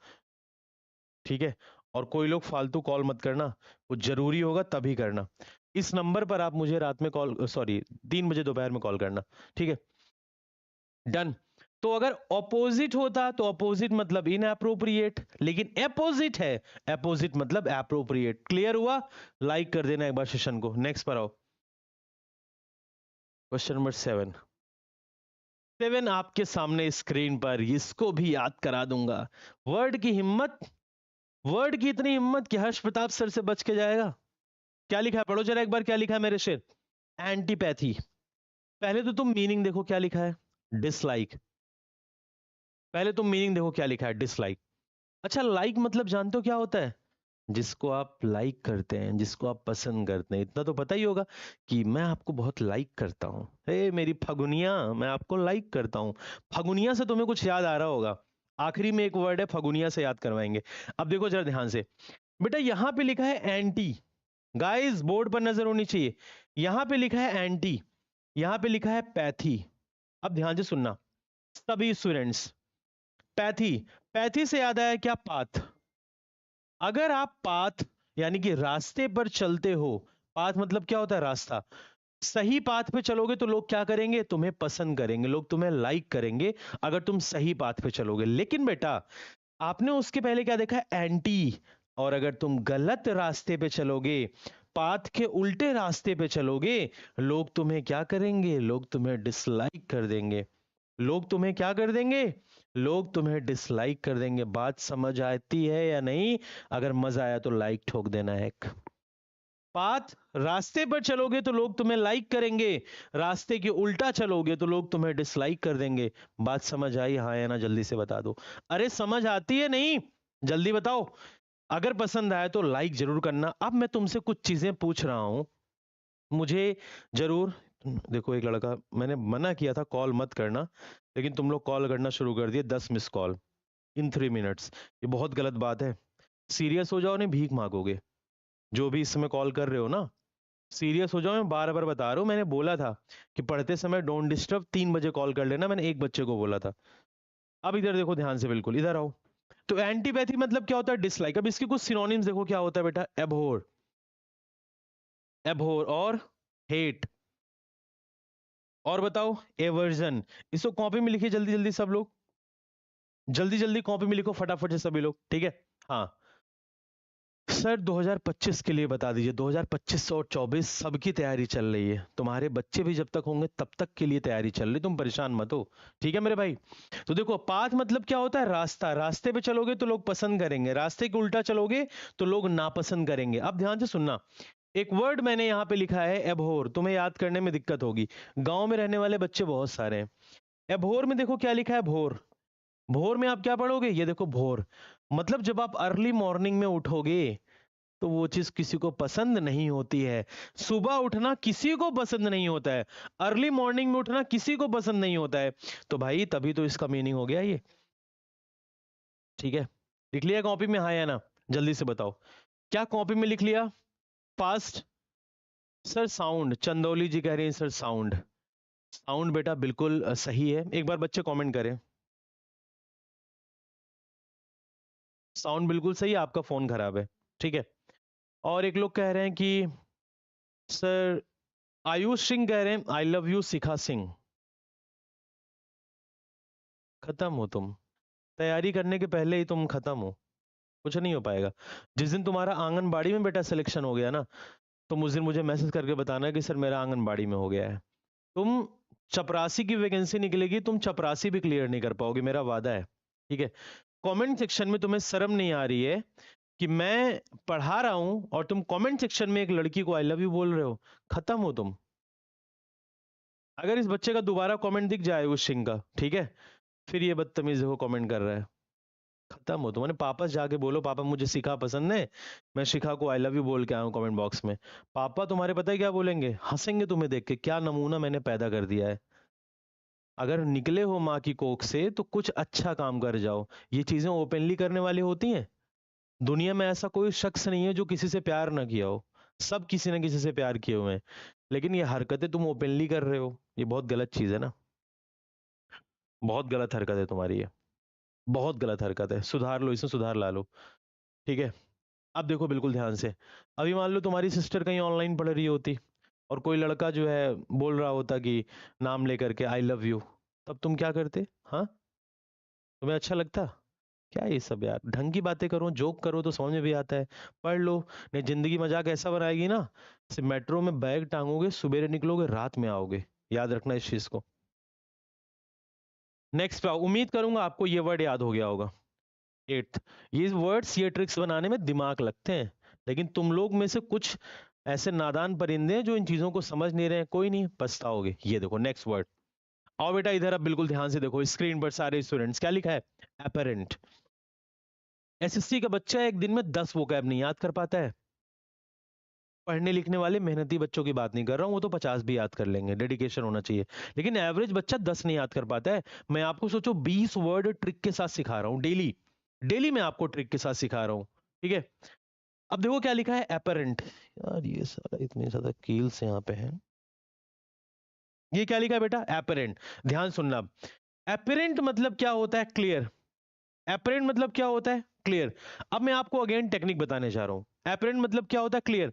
ठीक है? और कोई लोग फालतू कॉल मत करना, कुछ जरूरी होगा तभी करना। इस नंबर पर आप मुझे रात में कॉल, सॉरी, 3 बजे दोपहर में कॉल करना, ठीक है? डन। तो अगर ऑपोजिट होता तो ऑपोजिट मतलब इनएप्रोप्रिएट, लेकिन अपोजिट है, अपोजिट मतलब एप्रोप्रिएट। क्लियर हुआ? लाइक कर देना एक बार सेशन को। नेक्स्ट पर आओ, क्वेश्चन नंबर 7 आपके सामने स्क्रीन पर, इसको भी याद करा दूंगा। वर्ड की हिम्मत, वर्ड की इतनी हिम्मत कि हर्ष प्रताप सर से बच के जाएगा। क्या लिखा है, पढ़ो जरा एक बार, क्या लिखा है मेरे शेर? एंटीपैथी। पहले तो तुम मीनिंग देखो क्या लिखा है, डिसलाइक। पहले तुम मीनिंग देखो क्या लिखा है, डिसलाइक। अच्छा, लाइक मतलब जानते हो क्या होता है? जिसको आप लाइक करते हैं, जिसको आप पसंद करते हैं। इतना तो पता ही होगा कि मैं आपको बहुत लाइक करता हूं, हे मेरी फगुनिया, मैं आपको लाइक करता हूं। फगुनिया से तुम्हें कुछ याद आ रहा होगा, आखिरी में एक वर्ड है फगुनिया से, याद करवाएंगे। अब देखो जरा ध्यान से, बेटा यहां पे लिखा है एंटी, गाइस बोर्ड पर नजर होनी चाहिए। यहां पे लिखा है एंटी, यहां पे लिखा है पैथी। अब ध्यान से सुनना सभी स्टूडेंट्स, पैथी, पैथी से याद आया क्या? पाथ। अगर आप पाथ यानी कि रास्ते पर चलते हो, पाथ मतलब क्या होता है? रास्ता। सही पाथ पे चलोगे तो लोग क्या करेंगे? तुम्हें पसंद करेंगे, लोग तुम्हें लाइक करेंगे, अगर तुम सही पाथ पे चलोगे। लेकिन बेटा आपने उसके पहले क्या देखा है? एंटी। और अगर तुम गलत रास्ते पे चलोगे, पाथ के उल्टे रास्ते पे चलोगे, लोग तुम्हें क्या करेंगे? लोग तुम्हें डिसलाइक कर देंगे। लोग तुम्हें क्या कर देंगे? लोग तुम्हें डिसलाइक कर देंगे। बात समझ आती है या नहीं? अगर मजा आया तो लाइक ठोक देना है एक। पाथ, रास्ते पर चलोगे तो लोग तुम्हें लाइक करेंगे, रास्ते के उल्टा चलोगे तो लोग तुम्हें डिसलाइक कर देंगे। बात समझ आई हाँ या ना? जल्दी से बता दो। अरे समझ आती है नहीं? जल्दी बताओ। अगर पसंद आए तो लाइक जरूर करना। अब मैं तुमसे कुछ चीजें पूछ रहा हूं, मुझे जरूर। देखो एक लड़का, मैंने मना किया था कॉल मत करना, लेकिन तुम लोग कॉल करना शुरू कर दिए, 10 मिस कॉल इन 3 मिनट्स। ये बहुत गलत बात है। सीरियस हो जाओ, नहीं भीख मांगोगे। जो भी इस समय कॉल कर रहे हो ना, सीरियस हो जाओ। मैं बार बार बता रहा हूं, मैंने बोला था कि पढ़ते समय डोंट डिस्टर्ब, 3 बजे कॉल कर लेना, मैंने एक बच्चे को बोला था। अब इधर देखो ध्यान से, बिल्कुल इधर आओ। तो एंटीपैथी मतलब क्या होता है? डिसलाइक। अब इसके कुछ सिनोनिम्स देखो क्या होता है बेटा? एबहोर, एबहोर और हेट, और बताओ एवर्जन। इसको कॉपी में लिखिए जल्दी जल्दी सब लोग, जल्दी जल्दी कॉपी में लिखो फटाफट से सभी लोग, ठीक है? हाँ सर, 2025 के लिए बता दीजिए। 2025 और 24 सबकी तैयारी चल रही है, तुम्हारे बच्चे भी जब तक होंगे तब तक के लिए तैयारी चल रही, तुम परेशान मत हो, ठीक है मेरे भाई? तो देखो पाथ मतलब क्या होता है? रास्ता। रास्ते पे चलोगे तो लोग पसंद करेंगे, रास्ते के उल्टा चलोगे तो लोग नापसंद करेंगे। अब ध्यान से सुनना, एक वर्ड मैंने यहां पे लिखा है एबहोर, तुम्हें याद करने में दिक्कत होगी, गांव में रहने वाले बच्चे बहुत सारे हैं। एबहोर में देखो क्या लिखा है? भोर। भोर में आप क्या पढ़ोगे? ये देखो भोर, मतलब जब आप अर्ली मॉर्निंग में उठोगे तो वो चीज किसी को पसंद नहीं होती है। सुबह उठना किसी को पसंद नहीं होता है, अर्ली मॉर्निंग में उठना किसी को पसंद नहीं होता है। तो भाई तभी तो इसका मीनिंग हो गया ये, ठीक है? लिख लिया कॉपी में हाँ या ना? जल्दी से बताओ, क्या कॉपी में लिख लिया? फास्ट। सर साउंड, चंदौली जी कह रहे हैं सर साउंड। साउंड बेटा बिल्कुल सही है, एक बार बच्चे कमेंट करें। साउंड बिल्कुल सही है, आपका फोन खराब है, ठीक है? और एक लोग कह रहे हैं कि सर, आयुष सिंह कह रहे हैं आई लव यू शिखा सिंह। खत्म हो तुम, तैयारी करने के पहले ही तुम खत्म हो। कुछ नहीं हो पाएगा। जिस दिन तुम्हारा आंगनबाड़ी में बेटा सिलेक्शन हो गया ना, तुम उस दिन मुझे मैसेज करके बताना कि सर मेरा आंगनबाड़ी में हो गया है। तुम चपरासी की वैकेंसी निकलेगी, तुम चपरासी भी क्लियर नहीं कर पाओगे, मेरा वादा है। ठीक है, कमेंट सेक्शन में तुम्हें शर्म नहीं आ रही है कि मैं पढ़ा रहा हूं और तुम कमेंट सेक्शन में एक लड़की को आई लव यू बोल रहे हो? खत्म हो तुम। अगर इस बच्चे का दोबारा कमेंट दिख जाए उस सिंह का, ठीक है, फिर ये बदतमीज देखो कमेंट कर रहा है, खत्म हो तुम्हारे। पापा से जाके बोलो पापा मुझे शिखा पसंद है, मैं शिखा को आई लव यू बोल के आया हूं कमेंट बॉक्स में। पापा तुम्हारे पता है क्या बोलेंगे? हंसेंगे तुम्हें देख के, क्या नमूना मैंने पैदा कर दिया है। अगर निकले हो माँ की कोख से तो कुछ अच्छा काम कर जाओ। ये चीजें ओपनली करने वाली होती हैं। दुनिया में ऐसा कोई शख्स नहीं है जो किसी से प्यार ना किया हो, सब किसी ना किसी से प्यार किए हुए हैं। लेकिन ये हरकतें तुम ओपनली कर रहे हो, ये बहुत गलत चीज है ना, बहुत गलत हरकत है तुम्हारी ये, बहुत गलत हरकत है। सुधार लो, इसमें सुधार ला लो। ठीक है, अब देखो बिल्कुल ध्यान से। अभी मान लो तुम्हारी सिस्टर कहीं ऑनलाइन पढ़ रही होती और कोई लड़का जो है बोल रहा होता कि नाम लेकर के आई लव यू, तब तुम क्या करते? हाँ, तुम्हें अच्छा लगता? क्या ये सब यार, ढंग की बातें करो, जोक करो तो समझ में भी आता है। पढ़ लो, नहीं जिंदगी मजाक ऐसा बनाएगी ना, सिर्फ मेट्रो में बैग टांगोगे, सुबेरे निकलोगे, रात में आओगे। याद रखना इस चीज को। नेक्स्ट पे आओ। उम्मीद करूंगा आपको ये वर्ड याद हो गया होगा। एट्थ, ये वर्ड्स ये ट्रिक्स बनाने में दिमाग लगते हैं, लेकिन तुम लोग में से कुछ ऐसे नादान परिंदे हैं जो इन चीजों को समझ नहीं रहे हैं। कोई नहीं, पछताओगे। ये देखो नेक्स्ट वर्ड। आओ बेटा इधर, अब बिल्कुल ध्यान से देखो स्क्रीन पर सारे स्टूडेंट्स, क्या लिखा है? अपेरेंट। एसएससी का बच्चा एक दिन में 10 वोकैब नहीं याद कर पाता है। पढ़ने लिखने वाले मेहनती बच्चों की बात नहीं कर रहा हूं, वो तो 50 भी याद कर लेंगे, डेडिकेशन होना चाहिए। लेकिन एवरेज बच्चा 10 नहीं याद कर पाता है। मैं आपको सोचो 20 वर्ड ट्रिक के साथ सिखा रहा हूं डेली, डेली मैं आपको ट्रिक के साथ सिखा रहा हूं। ठीक है, अब देखो क्या लिखा है? एपरेंट। यार ये सारा इतने ज्यादा कील्स यहाँ पे हैं। ये क्या लिखा है बेटा? एपरेंट। ध्यान सुनना। एपरेंट मतलब क्या होता है? क्लियर। एपरेंट मतलब क्या होता है? क्लियर। अब मैं आपको अगेन टेक्निक बताने जा रहा हूं। एपरेंट मतलब क्या होता है? क्लियर।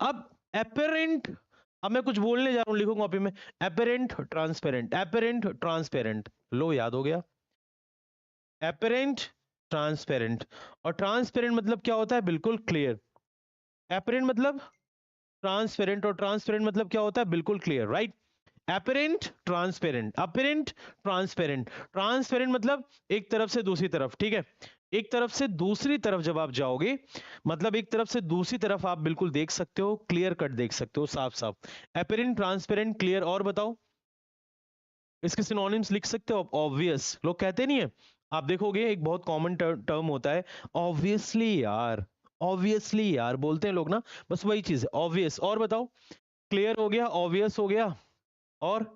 अब एपरेंट, अब मैं कुछ बोलने जा रहा हूं, लिखो कॉपी में। एपरेंट ट्रांसपेरेंट, एपरेंट ट्रांसपेरेंट, लो याद हो गया। एपरेंट ट्रांसपेरेंट, और ट्रांसपेरेंट मतलब क्या होता है? बिल्कुल क्लियर। एपरेंट मतलब ट्रांसपेरेंट, और ट्रांसपेरेंट मतलब क्या होता है? बिल्कुल clear, right. Apparent transparent, apparent transparent. Transparent मतलब एक तरफ से दूसरी तरफ, ठीक है। एक तरफ से दूसरी तरफ जब आप जाओगे, मतलब एक तरफ से दूसरी तरफ आप बिल्कुल देख सकते हो, क्लियर कट देख सकते हो, साफ साफ। Apparent transparent clear. और बताओ इसके सिनोनिम्स लिख सकते हो? ऑब्वियस लोग कहते नहीं है, आप देखोगे एक बहुत कॉमन टर्म होता है, ऑब्वियसली यार। ऑब्वियसली यार बोलते हैं लोग ना, बस वही चीज है, ऑब्वियस। और बताओ, क्लियर हो गया, ऑब्वियस हो गया, और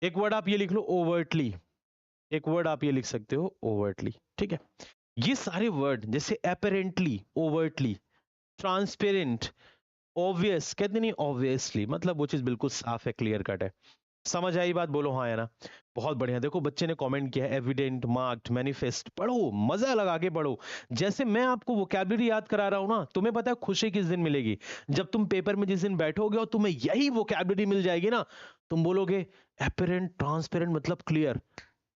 एक वर्ड आप ये लिख लो, ओवर्टली। एक वर्ड आप ये लिख सकते हो, ओवर्टली। ठीक है, ये सारे वर्ड जैसे अपेरेंटली, ओवर्टली, ट्रांसपेरेंट, ऑब्वियस, कहते नहीं ऑब्वियसली, मतलब वो चीज बिल्कुल साफ है, क्लियर कट है। समझ आई बात? बोलो हाँ या ना। बहुत बढ़िया। देखो बच्चे ने कमेंट किया है, एविडेंट, मार्क्ड, मैनिफेस्ट। पढ़ो, मजा लगा के पढ़ो। जैसे मैं आपको वोकैबुलरी याद करा रहा हूं ना, तुम्हें पता है खुशी किस दिन मिलेगी? जब तुम पेपर में जिस दिन बैठोगे और तुम्हें यही वोकैबुलरी मिल जाएगी ना, तुम बोलोगे एपेरेंट ट्रांसपेरेंट मतलब क्लियर,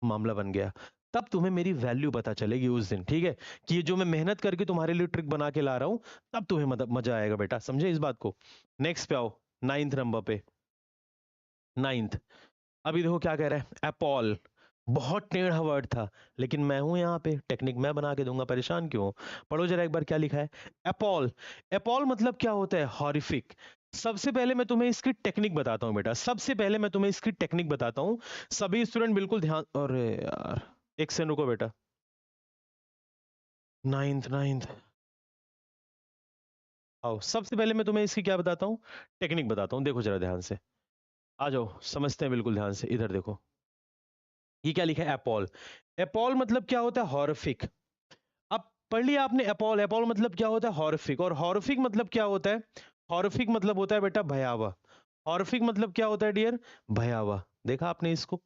मामला बन गया। तब तुम्हें मेरी वैल्यू पता चलेगी उस दिन, ठीक है, कि ये जो मैं मेहनत करके तुम्हारे लिए ट्रिक बना के ला रहा हूं, तब तुम्हें मजा आएगा बेटा, समझे इस बात को। नेक्स्ट पे आओ, 9th नंबर पे। 9th, अभी देखो क्या कह रहा है? अपॉल। बहुत टेढ़ा वर्ड था, लेकिन मैं हूं यहाँ पे, टेक्निक मैं बना के दूंगा, परेशान क्यों हो? पढ़ो जरा एक बार क्या लिखा है। अपॉल। अपॉल मतलब क्या होता है? हॉरिफिक। सबसे पहले मैं तुम्हें इसकी टेक्निक बताता हूं बेटा, सबसे पहले मैं तुम्हें इसकी टेक्निक बताता हूं। सभी स्टूडेंट बिल्कुल ध्यान, अरे यार एक सेकंड रुको बेटा। 9th आओ, सबसे पहले मैं तुम्हें इसकी क्या बताता हूँ, टेक्निक बताता हूँ। देखो जरा ध्यान से, आ जाओ समझते हैं बिल्कुल ध्यान से। इधर देखो, ये क्या लिखा है? अपॉल। अपॉल मतलब क्या होता है? हॉरिफिक। अब पढ़ लिया आपने अपॉल। अपॉल मतलब क्या होता है? हॉरिफिक। और हॉरिफिक मतलब क्या होता है? हॉरिफिक मतलब होता है बेटा भयावह। हॉरिफिक मतलब क्या होता है डियर? भयावह। देखा आपने इसको?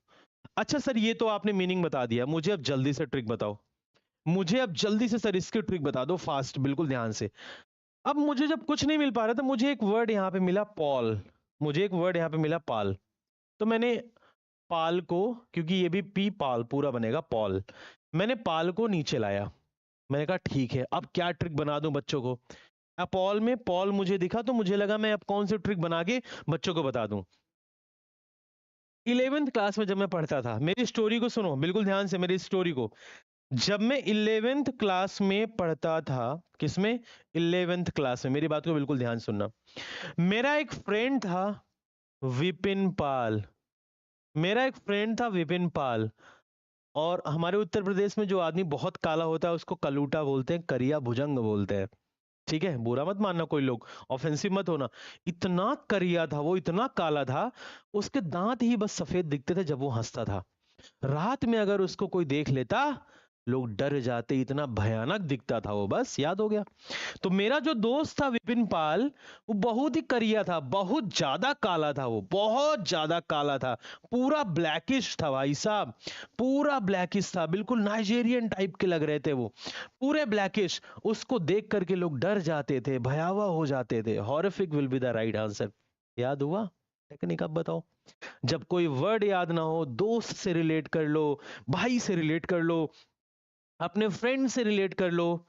अच्छा सर ये तो आपने मीनिंग बता दिया, मुझे अब जल्दी से ट्रिक बताओ। मुझे अब जल्दी से सर इसकी ट्रिक बता दो, फास्ट, बिल्कुल ध्यान से। अब मुझे जब कुछ नहीं मिल पा रहा था, मुझे एक वर्ड यहां पे मिला, पॉल। मुझे एक वर्ड यहां पे मिला, पाल। तो मैंने पाल को, क्योंकि ये भी पी पाल पूरा बनेगा, पॉल, मैंने पाल को नीचे लाया। मैंने कहा ठीक है, अब क्या ट्रिक बना दूं बच्चों को। अपॉल में पॉल मुझे दिखा तो मुझे लगा मैं अब कौन सी ट्रिक बना के बच्चों को बता दूं। 11th क्लास में जब मैं पढ़ता था, मेरी स्टोरी को सुनो बिल्कुल ध्यान से, मेरी स्टोरी को। जब मैं 11th क्लास में पढ़ता था, किसमें? 11th क्लास में, मेरी बात को बिल्कुल ध्यान सुनना। मेरा एक फ्रेंड था विपिन पाल, मेरा एक फ्रेंड था विपिन पाल। और हमारे उत्तर प्रदेश में जो आदमी बहुत काला होता है उसको कलूटा बोलते हैं, करिया भुजंग बोलते हैं। ठीक है, बुरा मत मानना कोई लोग, ऑफेंसिव मत होना। इतना करिया था वो, इतना काला था, उसके दांत ही बस सफेद दिखते थे जब वो हंसता था। रात में अगर उसको कोई देख लेता, लोग डर जाते, इतना भयानक दिखता था वो। बस याद हो गया। तो मेरा जो दोस्त था विपिन पाल, वो बहुत ही करिया था, बहुत ज्यादा काला था, वो बहुत ज्यादा काला था, पूरा ब्लैकिश था भाई साहब, पूरा ब्लैकिश था, बिल्कुल नाइजेरियन टाइप के लग रहे थे वो, पूरे ब्लैकिश। उसको देख करके लोग डर जाते थे, भयावह हो जाते थे। Horrific will be the right answer. याद हुआ? टेक्निक अब बताओ। जब कोई वर्ड याद ना हो, दोस्त से रिलेट कर लो, भाई से रिलेट कर लो, अपने फ्रेंड से रिलेट कर लो,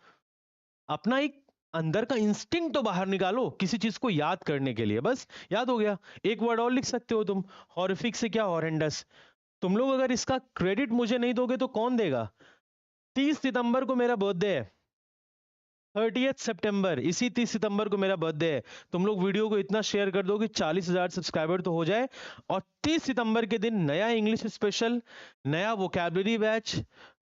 अपना एक अंदर का इंस्टिंक्ट तो बाहर निकालो किसी चीज को याद करने के लिए। बस याद हो गया। एक वर्ड और लिख सकते हो तुम, हॉरिफिक से क्या हॉरेंडस। तुम लोग अगर इसका क्रेडिट मुझे नहीं दोगे तो कौन देगा? 30 सितंबर को मेरा बर्थडे है, 30 सितंबर, इसी 30 सितंबर को मेरा बर्थडे है। तुम लोग वीडियो को इतना शेयर कर दो कि 40,000 सब्सक्राइबर तो हो जाए। और 30 सितंबर के दिन नया इंग्लिश स्पेशल, नया वोकैबुलरी बैच,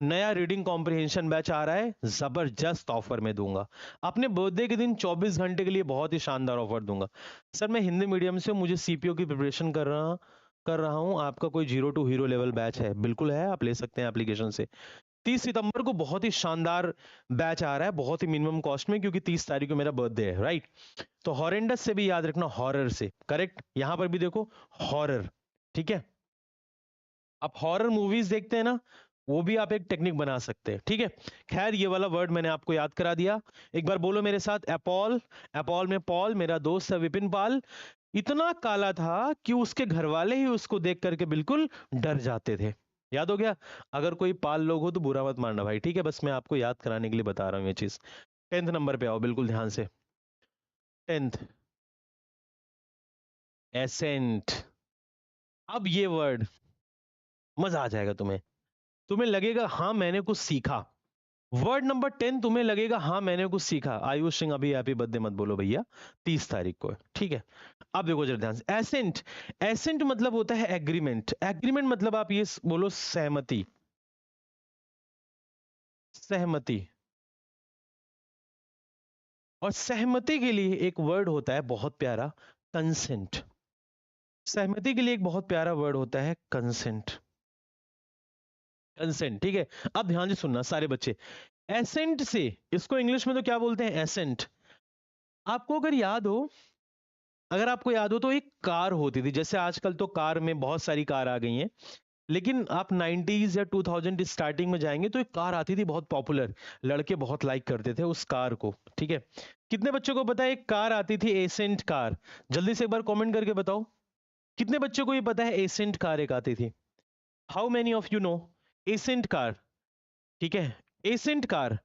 नया रीडिंग कॉम्प्रिहेंशन बैच आ रहा है, जबरदस्त ऑफर में दूंगा। अपने बर्थडे के दिन 24 घंटे के लिए बहुत ही शानदार ऑफर दूंगा। सर मैं हिंदी मीडियम से, मुझे सीपीओ की प्रिपरेशन कर रहा हूं। आपका कोई 0 to हीरो लेवल बैच है? बिल्कुल है, आप ले सकते हैं एप्लीकेशन से। 30 सितंबर को बहुत ही शानदार बैच आ रहा है, बहुत ही मिनिमम कॉस्ट में, क्योंकि 30 तारीख को मेरा बर्थडे है, राइट? तो हॉरेंडस से भी याद रखना, हॉरर से, करेक्ट। यहां पर भी देखो हॉरर, ठीक है। आप हॉरर मूवीज देखते हैं ना, वो भी आप एक टेक्निक बना सकते हैं, ठीक है। खैर ये वाला वर्ड मैंने आपको याद करा दिया। एक बार बोलो मेरे साथ, अपॉल। अपॉल में पॉल, मेरा दोस्त है विपिन पाल, इतना काला था कि उसके घर वाले ही उसको देख करके बिल्कुल डर जाते थे। याद हो गया? अगर कोई पाल लोग हो तो बुरा मत मानना भाई, ठीक है, बस मैं आपको याद कराने के लिए बता रहा हूँ ये चीज। 10th नंबर पे आओ बिल्कुल ध्यान से। 10th, accent. अब ये वर्ड मजा आ जाएगा तुम्हें, तुम्हें लगेगा हाँ मैंने कुछ सीखा। वर्ड नंबर 10 तुम्हें लगेगा हाँ मैंने कुछ सीखा। आयुष सिंह अभी हैप्पी बर्थडे मत बोलो भैया, 30 तारीख को है, ठीक है। अब देखो जरा ध्यान से, एसेंट। एसेंट मतलब होता है एग्रीमेंट। एग्रीमेंट मतलब आप ये बोलो सहमति, सहमति। और सहमति के लिए एक वर्ड होता है बहुत प्यारा, कंसेंट। सहमति के लिए एक बहुत प्यारा वर्ड होता है कंसेंट, कंसेंट, ठीक है। अब ध्यान से सुनना सारे बच्चे, एसेंट से, इसको इंग्लिश में तो क्या बोलते हैं? एसेंट। आपको अगर याद हो, अगर आपको याद हो तो एक कार होती थी, जैसे आजकल तो कार में बहुत सारी कार आ गई हैं, लेकिन आप 90s या 2000 स्टार्टिंग में जाएंगे तो एक कार आती थी बहुत पॉपुलर, लड़के बहुत लाइक करते थे उस कार को, ठीक है। कितने बच्चों को पता है एक कार आती थी एसेंट कार? जल्दी से एक बार कमेंट करके बताओ, कितने बच्चों को ये पता है एसेंट कार एक आती थी? How many of you know Accent car? ठीक है, एसेंट कार।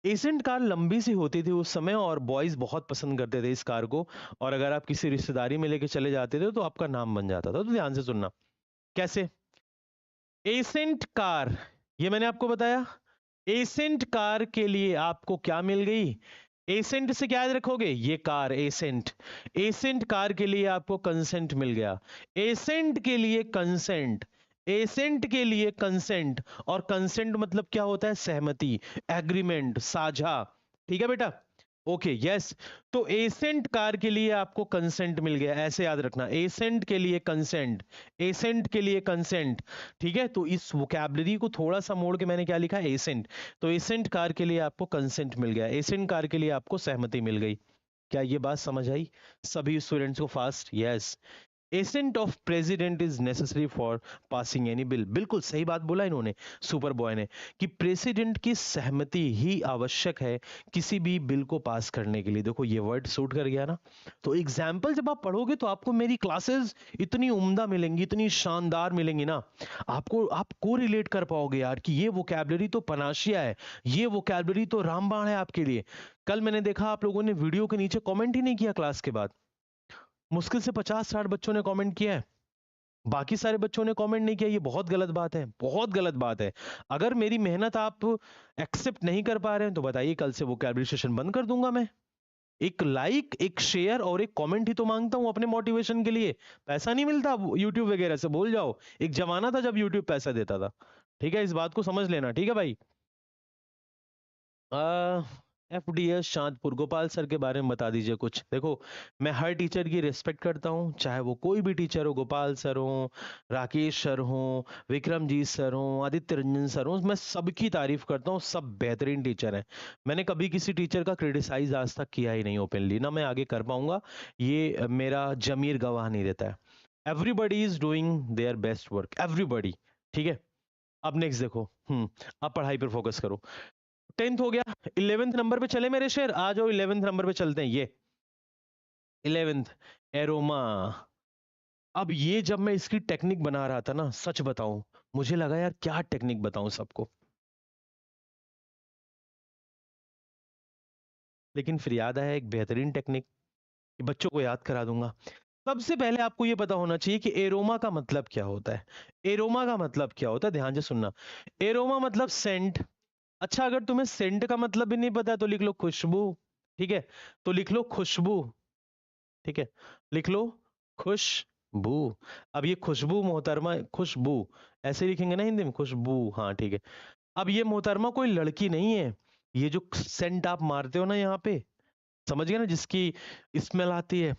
एसेंट कार लंबी सी होती थी उस समय, और बॉयज बहुत पसंद करते थे इस कार को। और अगर आप किसी रिश्तेदारी में लेके चले जाते थे तो आपका नाम बन जाता था। तो ध्यान से सुनना कैसे। एसेंट कार, ये मैंने आपको बताया। एसेंट कार के लिए आपको क्या मिल गई? एसेंट से क्या याद रखोगे? ये कार एसेंट। एसेंट कार के लिए आपको कंसेंट मिल गया। एसेंट के लिए कंसेंट, एसेंट के लिए कंसेंट। और कंसेंट मतलब क्या होता है? सहमति, एग्रीमेंट, साझा, ठीक है बेटा। Okay yes. तो एसेंट कार के लिए आपको कंसेंट मिल गया, ऐसे याद रखना, एसेंट के लिए कंसेंट, एसेंट के लिए कंसेंट, ठीक है। तो इस वोकैबुलरी को थोड़ा सा मोड़ के मैंने क्या लिखा? एसेंट। तो एसेंट कार के लिए आपको कंसेंट मिल गया, एसेंट कार के लिए आपको सहमति मिल गई। क्या ये बात समझ आई सभी स्टूडेंट्स को? Fast, yes. Ascent of president is necessary for passing any bill. बिल्कुल सही बात बोला इन्होंने, सुपर बॉय ने, कि प्रेसिडेंट की सहमति ही आवश्यक है किसी भी बिल को पास करने के लिए। देखो ये वर्ड सूट कर गया ना। तो एग्जाम्पल जब आप पढ़ोगे तो आपको मेरी क्लासेस इतनी उम्दा मिलेंगी, इतनी शानदार मिलेंगी ना, आप को रिलेट कर पाओगे यार कि ये वोकैबुलरी तो पनाशिया है, ये वोकैबुलरी तो रामबाण है आपके लिए। कल मैंने देखा आप लोगों ने वीडियो के नीचे कमेंट ही नहीं किया क्लास के बाद। मुश्किल से 50-60 बच्चों ने कमेंट किया है, बाकी सारे बच्चों ने कमेंट नहीं किया। ये बहुत गलत बात है, बहुत गलत बात है। अगर मेरी मेहनत आप एक्सेप्ट नहीं कर पा रहे हैं तो बताइए, कल से वोकैबुलरी सेशन बंद कर दूंगा मैं। एक लाइक, एक शेयर और एक कमेंट ही तो मांगता हूं अपने मोटिवेशन के लिए। पैसा नहीं मिलता यूट्यूब वगैरह से, भूल जाओ। एक जमाना था जब यूट्यूब पैसा देता था। ठीक है, इस बात को समझ लेना, ठीक है भाई। एफडीएस शांतपुर, गोपाल सर के बारे में बता दीजिए कुछ। देखो मैं हर टीचर की रिस्पेक्ट करता हूँ, चाहे वो कोई भी टीचर हो, गोपाल सर हो, राकेश सर हो, विक्रमजीत सर हो, आदित्य रंजन सर हो, मैं सबकी तारीफ करता हूँ, सब बेहतरीन टीचर हैं। मैंने कभी किसी टीचर का क्रिटिसाइज आज तक किया ही नहीं ओपनली, ना मैं आगे कर पाऊंगा। ये मेरा जमीर गवाह नहीं देता है। Everybody is doing their best work, everybody. ठीक है, अब नेक्स्ट देखो। अब पढ़ाई पर फोकस करो। 10th हो गया, 11th नंबर पे चले मेरे शेर, आ जाओ 11th नंबर पे चलते हैं। ये 11th, एरोमा। अब ये जब मैं इसकी टेक्निक बना रहा था ना, सच बताऊं, मुझे लगा यार क्या टेक्निक बताऊं सबको, लेकिन फिर याद आया एक बेहतरीन टेक्निक, बच्चों को याद करा दूंगा। सबसे पहले आपको ये पता होना चाहिए कि एरोमा का मतलब क्या होता है। एरोमा का मतलब क्या होता है, ध्यान से सुनना। एरोमा मतलब सेंट। अच्छा, अगर तुम्हें सेंट का मतलब भी नहीं पता है तो लिख लो खुशबू। ठीक है, तो लिख लो खुशबू। ठीक है, लिख लो खुशबू। अब ये खुशबू मोहतरमा, खुशबू ऐसे लिखेंगे ना हिंदी में, खुशबू, हाँ ठीक है। अब ये मोहतरमा कोई लड़की नहीं है। ये जो सेंट आप मारते हो ना यहाँ पे, समझ गए ना, जिसकी स्मेल आती है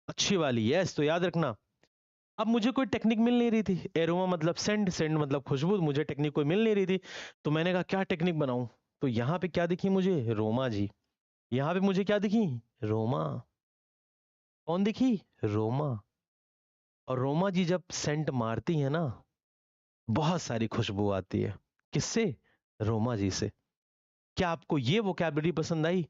अच्छी वाली, यस, तो याद रखना। अब मुझे कोई टेक्निक मिल नहीं रही थी, एरोमा मतलब सेंट, सेंट मतलब खुशबू, मुझे टेक्निक कोई मिल नहीं रही थी। तो मैंने कहा क्या टेक्निक बनाऊं। तो यहाँ पे क्या दिखी मुझे, रोमा जी। यहाँ पे मुझे क्या दिखी, रोमा। कौन दिखी, रोमा। और रोमा जी जब सेंट मारती है ना, बहुत सारी खुशबू आती है। किससे, रोमा जी से। क्या आपको ये वोकैबुलरी पसंद आई।